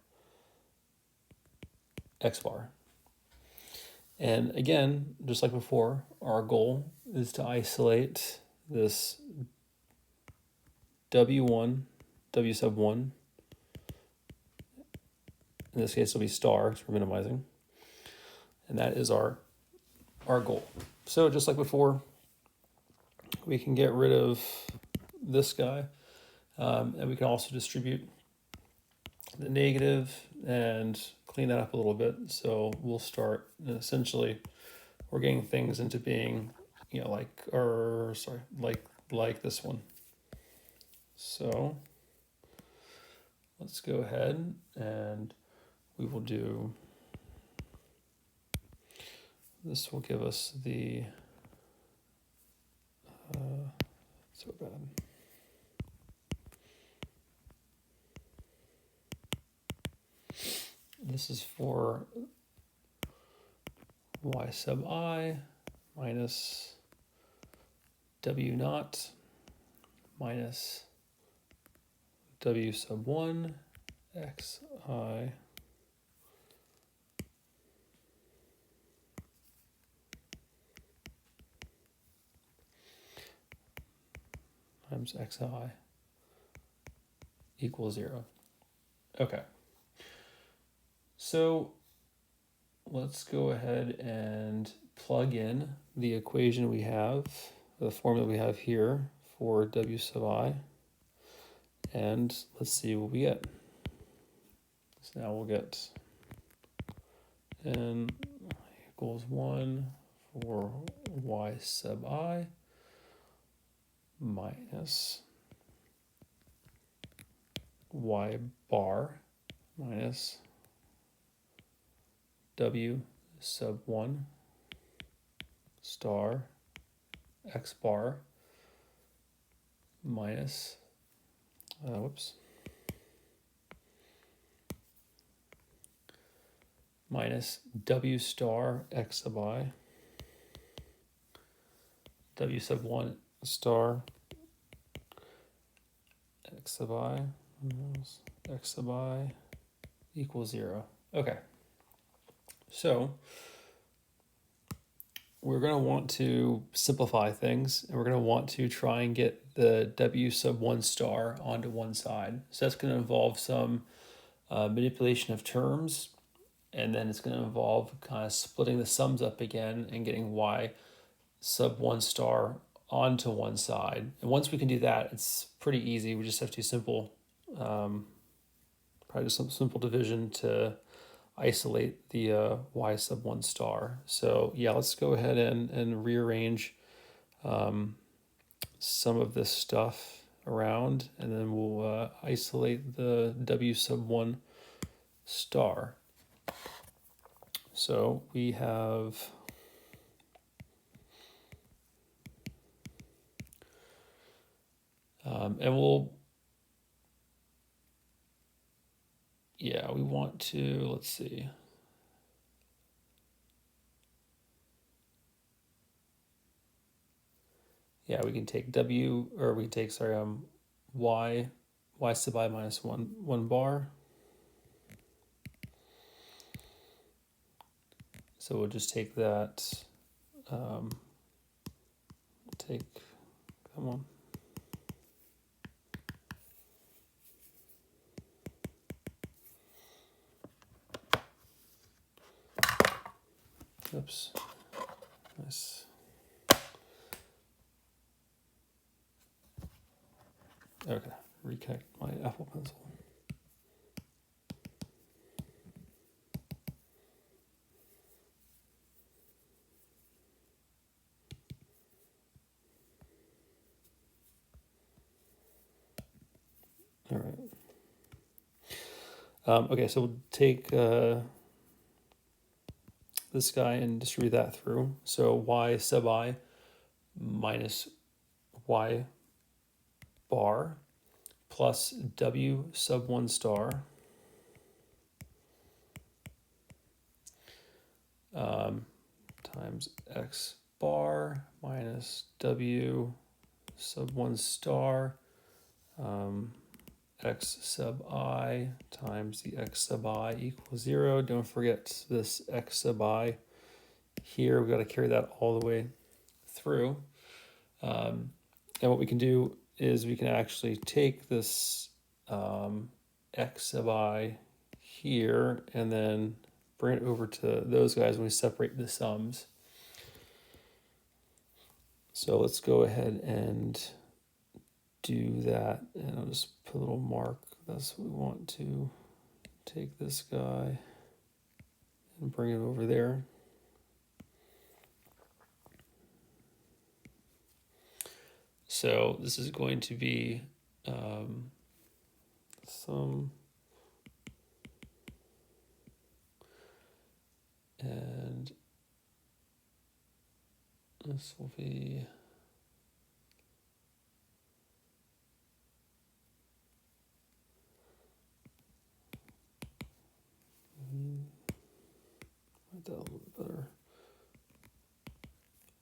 x bar. And again, just like before, our goal is to isolate this w1, w sub 1. In this case, it'll be star because we're minimizing. And that is our goal. So just like before, we can get rid of this guy. And we can also distribute the negative and clean that up a little bit. So we'll start, essentially, we're getting things into being, like this one. So let's go ahead and we will do, this will give us the, so bad. This is for y sub I minus w naught minus w sub 1 xi times xi equals 0. Okay. So let's go ahead and plug in the equation we have, the formula we have here for W sub I, and let's see what we get. So now we'll get n equals 1 for y sub I minus y bar minus W sub 1 star x bar minus, minus W star x sub I, W sub 1 star x sub I, x sub I equals 0. Okay, so we're going to want to simplify things, and we're going to want to try and get the W sub 1 star onto one side. So that's going to involve some manipulation of terms, and then it's going to involve kind of splitting the sums up again and getting Y sub 1 star onto one side. And once we can do that, it's pretty easy. We just have to simple, probably just some simple division to isolate the Y sub 1 star. So yeah, let's go ahead and rearrange some of this stuff around, and then we'll isolate the W sub 1 star. So we have and we want to, let's see. Yeah, we can take y sub I minus 1 bar. So we'll just take that, come on. Oops. Nice. Okay, reconnect my Apple Pencil. All right. Okay, so we'll take this guy and distribute that through. So y sub I minus y bar plus W sub 1 star times x bar minus W sub 1 star x sub I times the x sub I equals 0. Don't forget this x sub I here. We've got to carry that all the way through. And what we can do is we can actually take this x sub I here and then bring it over to those guys when we separate the sums. So let's go ahead and do that, and I'll just put a little mark. That's what we want to take this guy and bring it over there. So this is going to be some, and this will be write that a little bit better.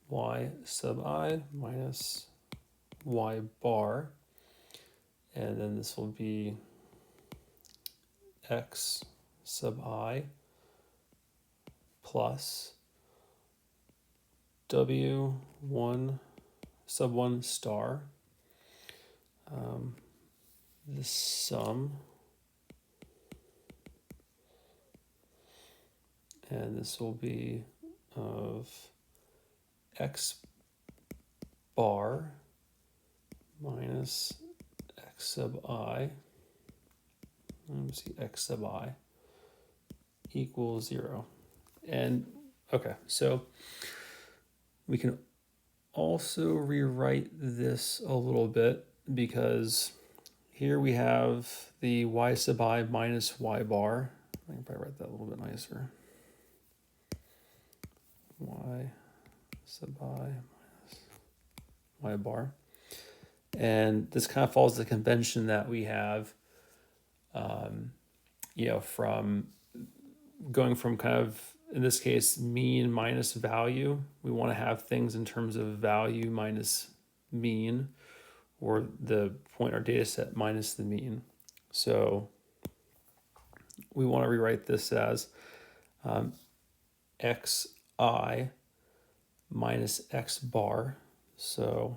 Y sub I minus y bar, and then this will be x sub I plus W 1 sub 1 star the sum, and this will be of x bar minus x sub I, let me see, x sub I equals 0. And okay, so we can also rewrite this a little bit, because here we have the y sub I minus y bar. I can probably write that a little bit nicer. Y sub I minus y bar. And this kind of follows the convention that we have, from going from kind of, in this case, mean minus value. We want to have things in terms of value minus mean, or the point or data set minus the mean. So we want to rewrite this as xi minus x bar. So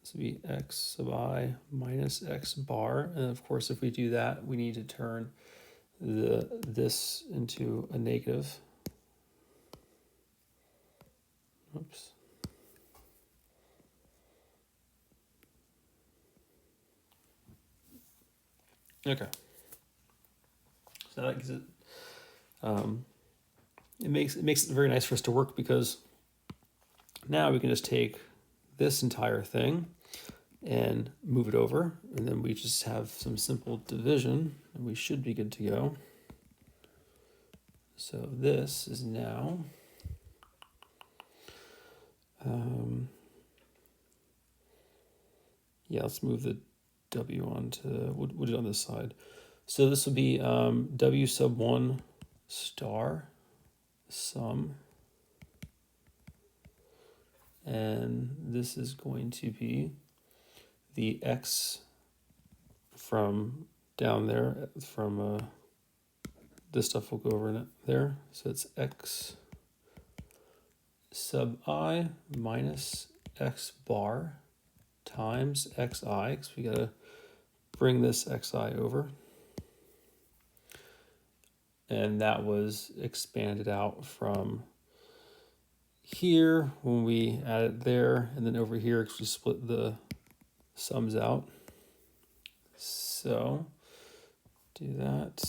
this would be x sub I minus x bar. And of course, if we do that, we need to turn this into a negative. Oops. Okay. So that gives it, it makes it very nice for us to work, because now we can just take this entire thing and move it over, and then we just have some simple division, and we should be good to go. So this is now let's move the w onto, we'll do it on this side. So this would be w sub 1 star sum, and this is going to be the x from down there, from this stuff will go over in it there. So it's x sub I minus x bar times xi, because we gotta bring this xi over. And that was expanded out from here when we add it there, and then over here because we split the sums out. So do that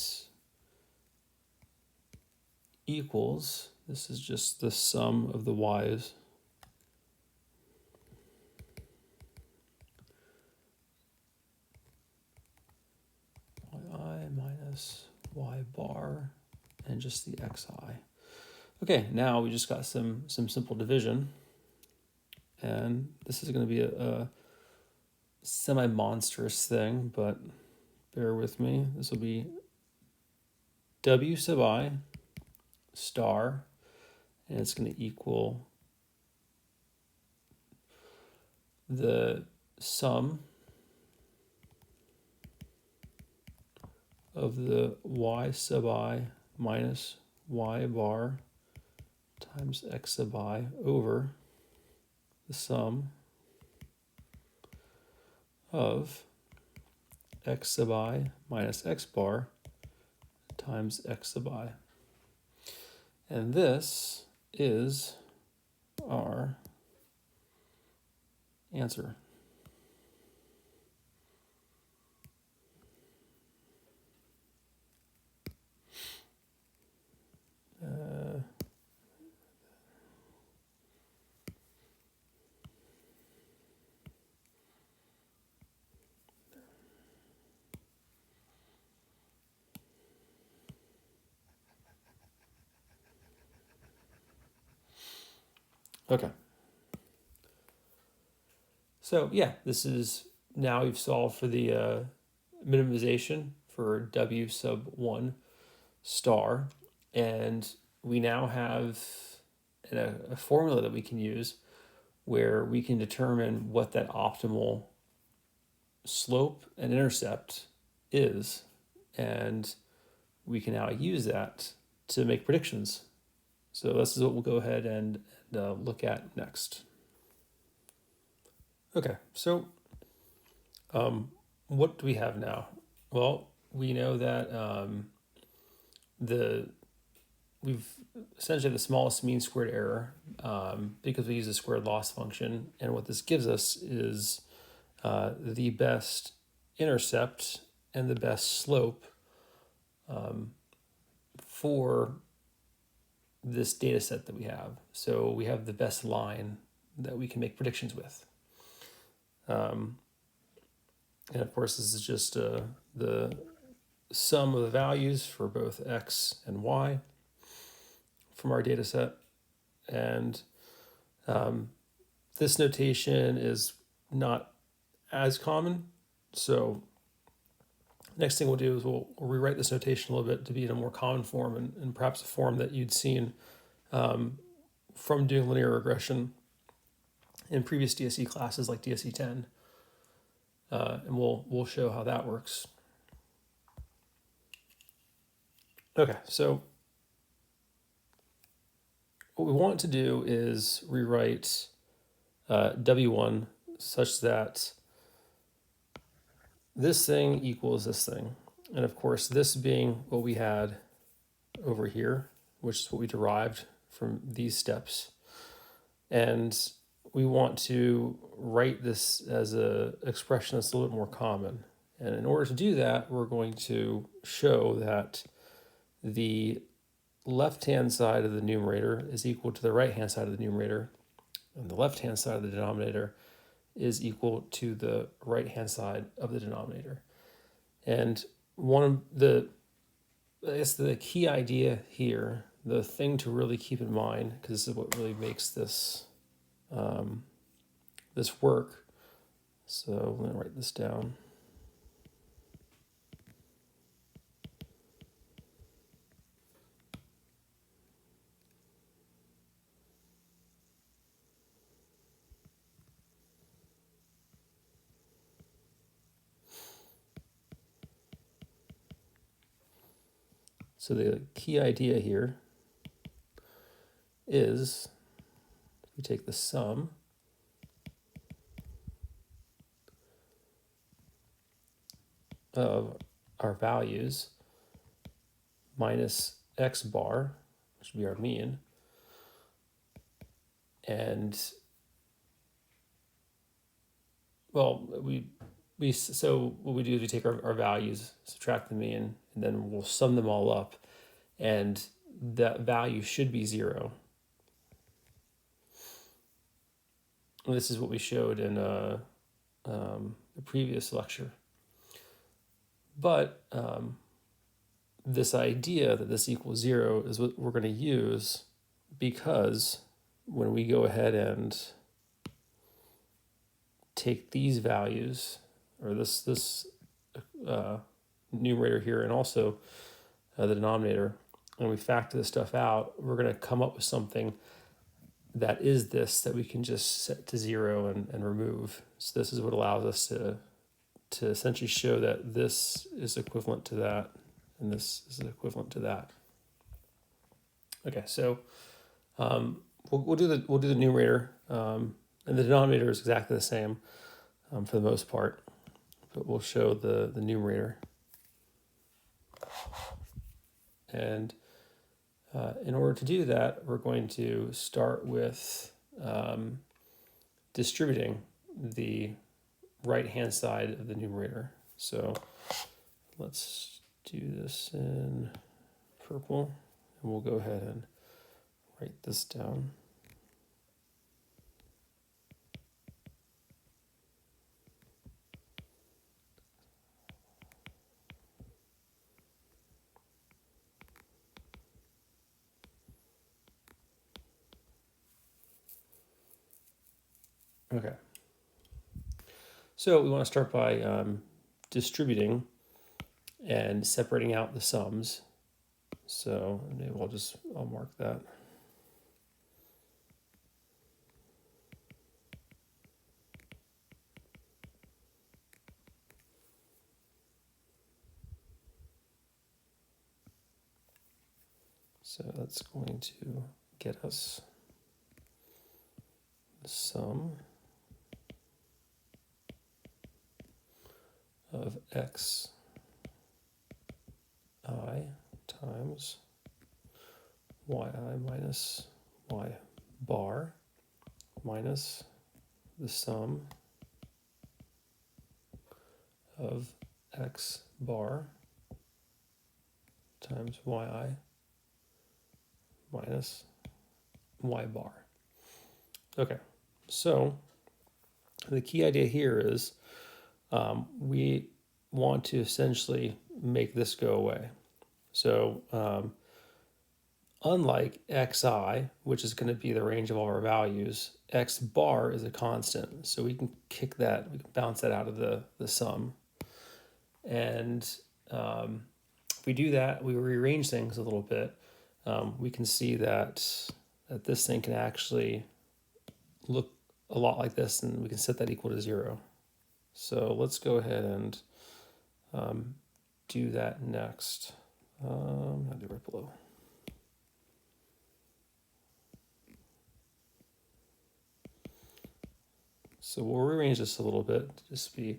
equals, this is just the sum of the y's, yi minus y bar, and just the xi. Okay, now we just got some simple division, and this is going to be a semi-monstrous thing, but bear with me. This will be w sub I star, and it's going to equal the sum of the y sub I minus y bar times x sub I over the sum of x sub I minus x bar times x sub I. And this is our answer. Okay. So yeah, this is, now we've solved for the minimization for w sub 1 star, and we now have a formula that we can use where we can determine what that optimal slope and intercept is, and we can now use that to make predictions. So this is what we'll go ahead and look at next. Okay, so what do we have now? Well, we know that we've essentially the smallest mean squared error because we use the squared loss function, and what this gives us is the best intercept and the best slope for this data set that we have. So we have the best line that we can make predictions with. And of course, this is just the sum of the values for both x and y from our data set. And this notation is not as common. So next thing we'll do is we'll rewrite this notation a little bit to be in a more common form and perhaps a form that you'd seen from doing linear regression in previous DSC classes like DSC10. And we'll show how that works. Okay, so what we want to do is rewrite W1 such that this thing equals this thing. And of course, this being what we had over here, which is what we derived from these steps. And we want to write this as an expression that's a little bit more common. And in order to do that, we're going to show that the left-hand side of the numerator is equal to the right-hand side of the numerator, and the left-hand side of the denominator is equal to the right-hand side of the denominator. And one of the, I guess the key idea here, the thing to really keep in mind, because this is what really makes this this work. So I'm going to write this down. So the key idea here is we take the sum of our values minus x bar, which would be our mean, and well, so what we do is we take our values, subtract the mean, and then we'll sum them all up, and that value should be 0. And this is what we showed in the previous lecture. But this idea that this equals 0 is what we're going to use, because when we go ahead and take these values, or this numerator here, and also the denominator, and we factor this stuff out, we're going to come up with something that is this that we can just set to 0 and remove. So this is what allows us to essentially show that this is equivalent to that, and this is equivalent to that. Okay, so we'll do the numerator, and the denominator is exactly the same for the most part, but we'll show the numerator. And in order to do that, we're going to start with distributing the right-hand side of the numerator. So let's do this in purple, and we'll go ahead and write this down. Okay. So we want to start by distributing and separating out the sums. So maybe I'll mark that. So that's going to get us the sum of xi times yi minus y bar minus the sum of x bar times yi minus y bar. Okay, so the key idea here is we want to essentially make this go away. So unlike xi, which is going to be the range of all our values, x bar is a constant. So we can kick that, we can bounce that out of the sum. And if we do that, we rearrange things a little bit, we can see that this thing can actually look a lot like this, and we can set that equal to 0. So let's go ahead and do that next. I'll do right below. So we'll rearrange this a little bit to just be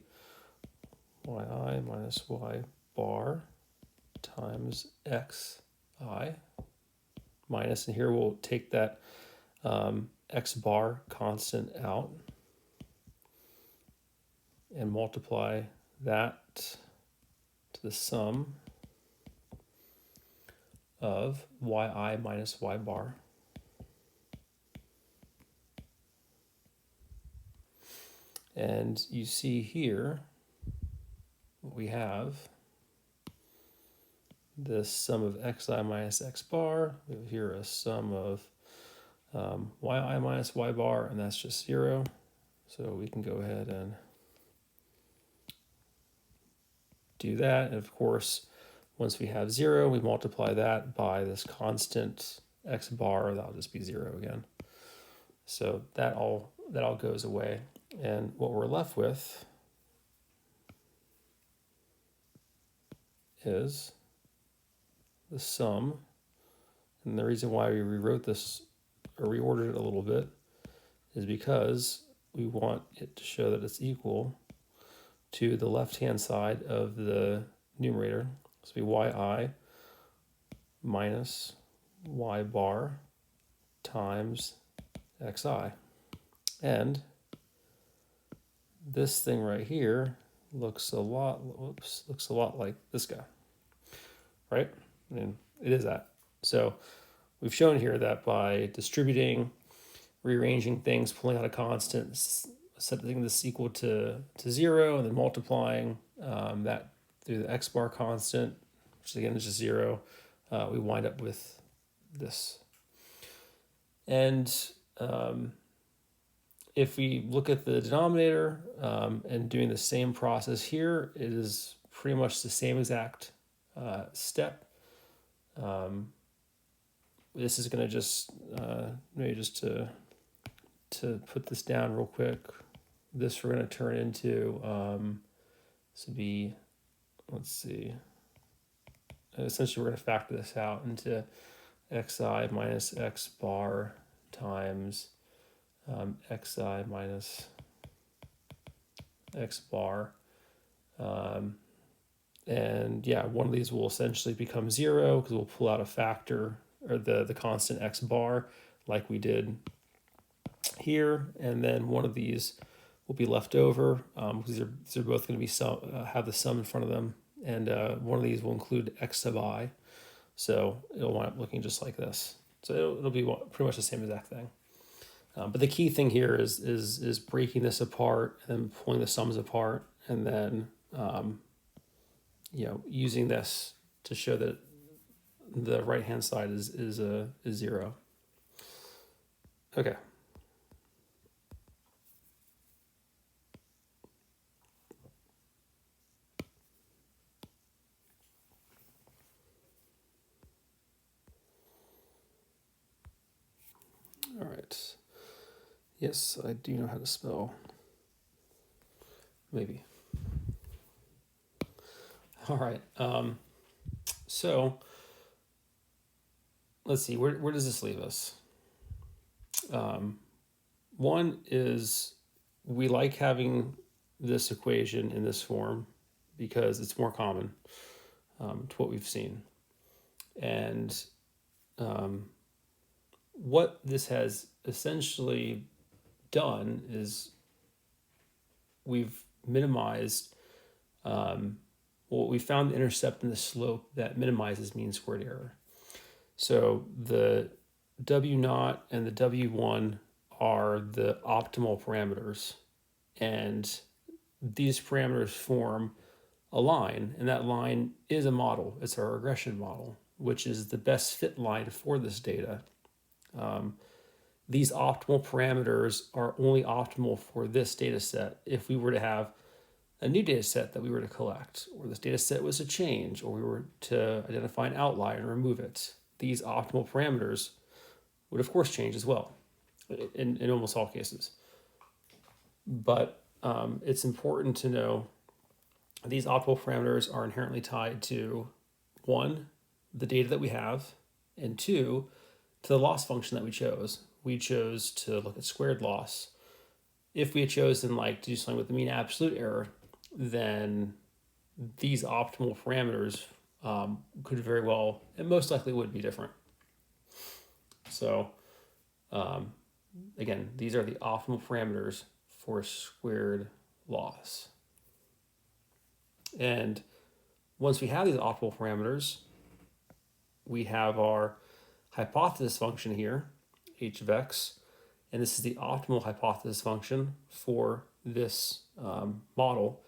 yi minus y bar times xi minus, and here we'll take that x bar constant out and multiply that to the sum of yi minus y bar. And you see here we have the sum of xi minus x bar. We have here a sum of yi minus y bar, and that's just 0. So we can go ahead and do that. And of course, once we have 0, we multiply that by this constant x bar. That'll just be 0 again. So that all goes away. And what we're left with is the sum. And the reason why we rewrote this or reordered it a little bit is because we want it to show that it's equal to the left-hand side of the numerator. So it'll be yi minus y bar times xi. And this thing right here looks a lot like this guy, right? I mean, it is that. So we've shown here that by distributing, rearranging things, pulling out a constant, setting this equal to 0, and then multiplying that through the x bar constant, which again is just 0, we wind up with this. And if we look at the denominator and doing the same process here, it is pretty much the same exact step. This is going to just, maybe just to put this down real quick, this we're going to turn into, this would be, let's see, essentially we're going to factor this out into xi minus x bar times xi minus x bar. And yeah, one of these will essentially become 0 because we'll pull out a factor, or the constant x bar like we did here. And then one of these will be left over because they're both going to be have the sum in front of them. And one of these will include x sub I. So it'll wind up looking just like this. So it'll be pretty much the same exact thing. But the key thing here is breaking this apart and then pulling the sums apart, and then using this to show that the right hand side is 0. Okay. All right. Yes, I do know how to spell. Maybe. All right. So let's see. Where does this leave us? One is we like having this equation in this form because it's more common to what we've seen. And what this has essentially done is we've minimized, we found the intercept and the slope that minimizes mean squared error. So the W0 and the W1 are the optimal parameters, and these parameters form a line, and that line is a model. It's our regression model, which is the best fit line for this data. These optimal parameters are only optimal for this data set. If we were to have a new data set that we were to collect, or this data set was to change, or we were to identify an outlier and remove it, these optimal parameters would of course change as well in almost all cases. But it's important to know these optimal parameters are inherently tied to, one, the data that we have, and two, to the loss function that we chose. We chose to look at squared loss. If we had chosen to do something with the mean absolute error, then these optimal parameters could very well, and most likely would be different. So again, these are the optimal parameters for squared loss. And once we have these optimal parameters, we have our hypothesis function here, h of x, and this is the optimal hypothesis function for this model.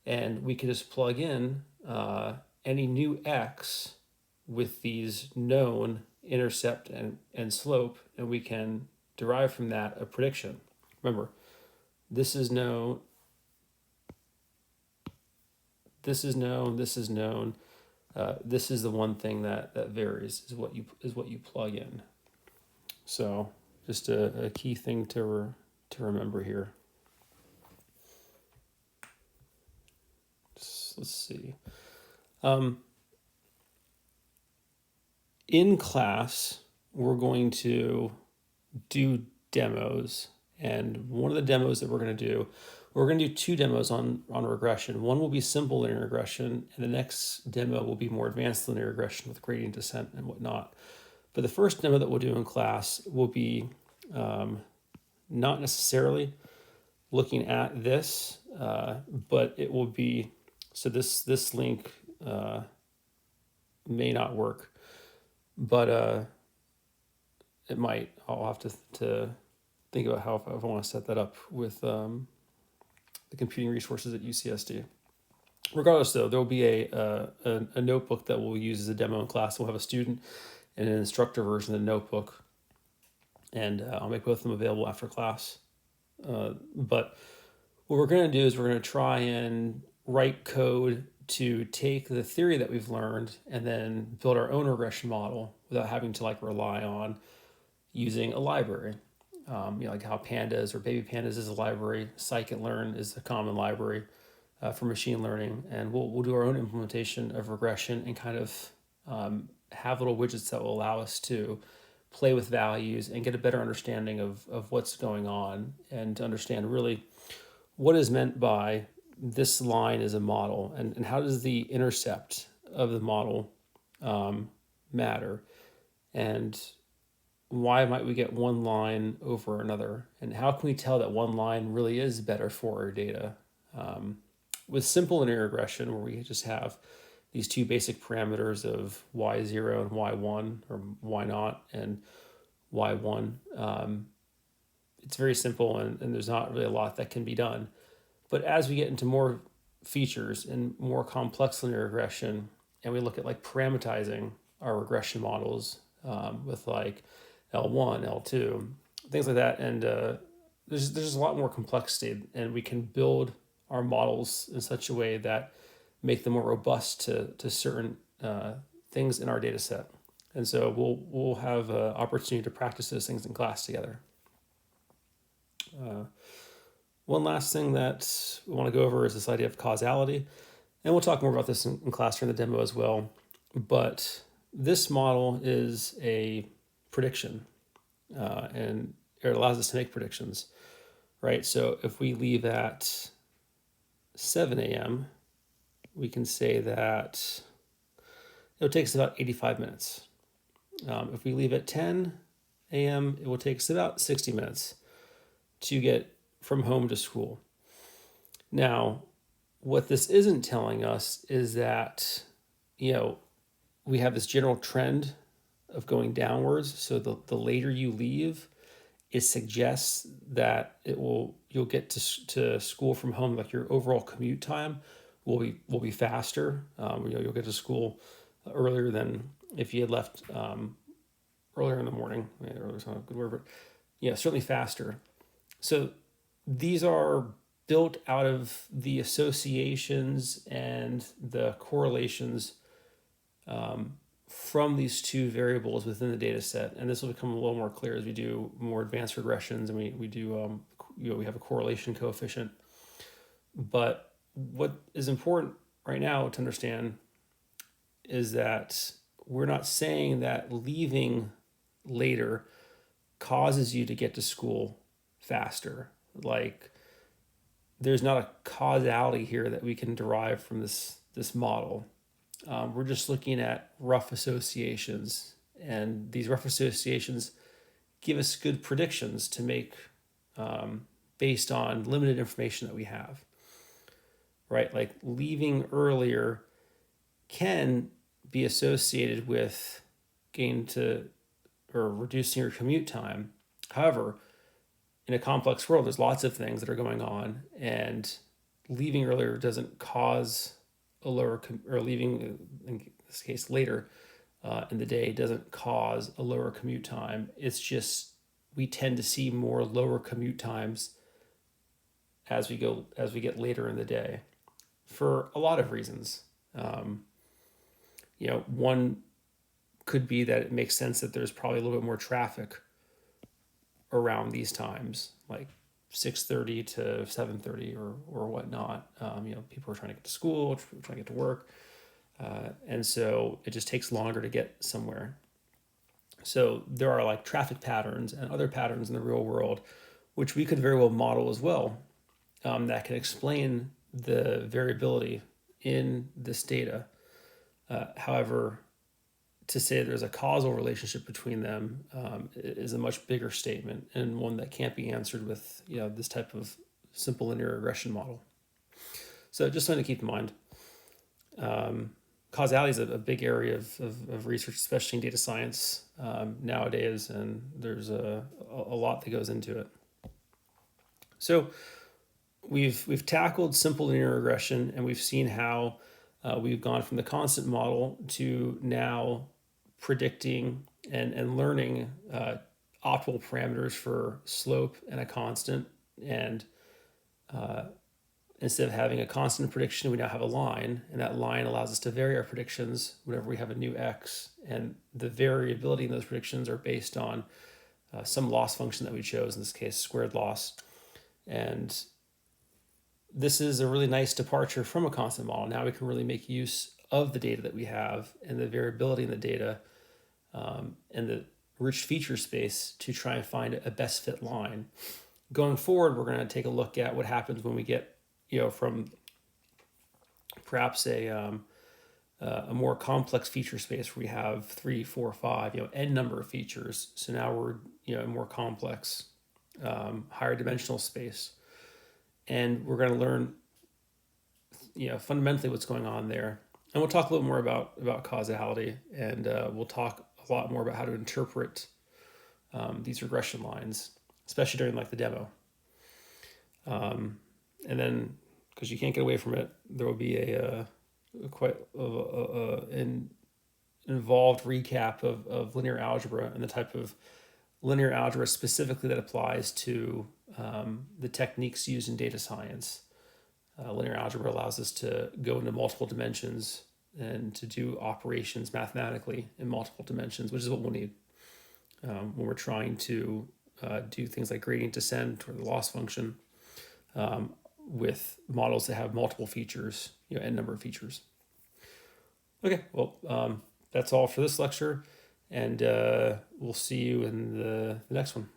And we can just plug in any new x with these known intercept and slope, and we can derive from that a prediction. Remember, this is known, this is known, this is known. This is the one thing that varies, is what you plug in. So just a key thing to remember here. Let's see. In class, we're going to do demos, and one of the demos that we're going to do two demos on regression. One will be simple linear regression, and the next demo will be more advanced linear regression with gradient descent and whatnot. But the first demo that we'll do in class will be not necessarily looking at this, but it will be, so this link may not work, but it might. I'll have to think about how if I want to set that up with the computing resources at UCSD. Regardless, though, there will be a notebook that we'll use as a demo in class. We'll have a student and an instructor version of the notebook, and I'll make both of them available after class. But what we're going to do is we're going to try and write code to take the theory that we've learned and then build our own regression model without having to rely on using a library. Like how pandas or baby pandas is a library, scikit-learn is a common library for machine learning, and we'll do our own implementation of regression and kind of have little widgets that will allow us to play with values and get a better understanding of what's going on, and to understand really what is meant by this line as a model, and how does the intercept of the model matter, and why might we get one line over another, and how can we tell that one line really is better for our data. With simple linear regression, where we just have these two basic parameters of y0 and y1, or y0 and y1, it's very simple, and there's not really a lot that can be done. But as we get into more features and more complex linear regression, and we look at parameterizing our regression models with L1, L2, things like that, and there's just a lot more complexity, and we can build our models in such a way that make them more robust to certain things in our data set. And so we'll have an opportunity to practice those things in class together. One last thing that we want to go over is this idea of causality, and we'll talk more about this in class during the demo as well. But this model is a prediction, and or it allows us to make predictions, right? So if we leave at 7 a.m., we can say that it'll take us about 85 minutes. If we leave at 10 a.m., it will take us about 60 minutes to get from home to school. Now, what this isn't telling us is that, we have this general trend of going downwards. So the later you leave, it suggests that you'll get to school from home, like your overall commute time will be faster. You'll get to school earlier than if you had left earlier in the morning. Earlier is not a good word, but certainly faster. So these are built out of the associations and the correlations from these two variables within the data set. And this will become a little more clear as we do more advanced regressions, and we do we have a correlation coefficient. But what is important right now to understand is that we're not saying that leaving later causes you to get to school faster. Like, there's not a causality here that we can derive from this model. We're just looking at rough associations, and these rough associations give us good predictions to make based on limited information that we have, right? Like, leaving earlier can be associated with reducing your commute time. However, in a complex world, there's lots of things that are going on, and leaving earlier doesn't cause or leaving, in this case, later in the day doesn't cause a lower commute time. It's just we tend to see more lower commute times as we get later in the day for a lot of reasons. One could be that it makes sense that there's probably a little bit more traffic around these times, like 6:30 to 7:30 or whatnot. People are trying to get to school, trying to get to work, and so it just takes longer to get somewhere. So there are like traffic patterns and other patterns in the real world, which we could very well model as well, that can explain the variability in this data. However, to say there's a causal relationship between them is a much bigger statement, and one that can't be answered with this type of simple linear regression model. So just something to keep in mind. Causality is a big area of research, especially in data science nowadays, and there's a lot that goes into it. So we've tackled simple linear regression, and we've seen how we've gone from the constant model to now predicting and learning optimal parameters for slope and a constant. And instead of having a constant prediction, we now have a line, and that line allows us to vary our predictions whenever we have a new x. And the variability in those predictions are based on some loss function that we chose, in this case, squared loss. And this is a really nice departure from a constant model. Now we can really make use of the data that we have and the variability in the data and the rich feature space to try and find a best fit line. Going forward, we're going to take a look at what happens when we get from perhaps a more complex feature space where we have 3, 4, 5, n number of features. So now we're in more complex, higher dimensional space. And we're going to learn, fundamentally what's going on there. And we'll talk a little more about causality, and we'll talk a lot more about how to interpret these regression lines, especially during like the demo. And then, because you can't get away from it, there will be an involved recap of linear algebra and the type of linear algebra specifically that applies to the techniques used in data science. Linear algebra allows us to go into multiple dimensions and to do operations mathematically in multiple dimensions, which is what we'll need when we're trying to do things like gradient descent or the loss function with models that have multiple features, n number of features. Okay, well, that's all for this lecture, and we'll see you in the next one.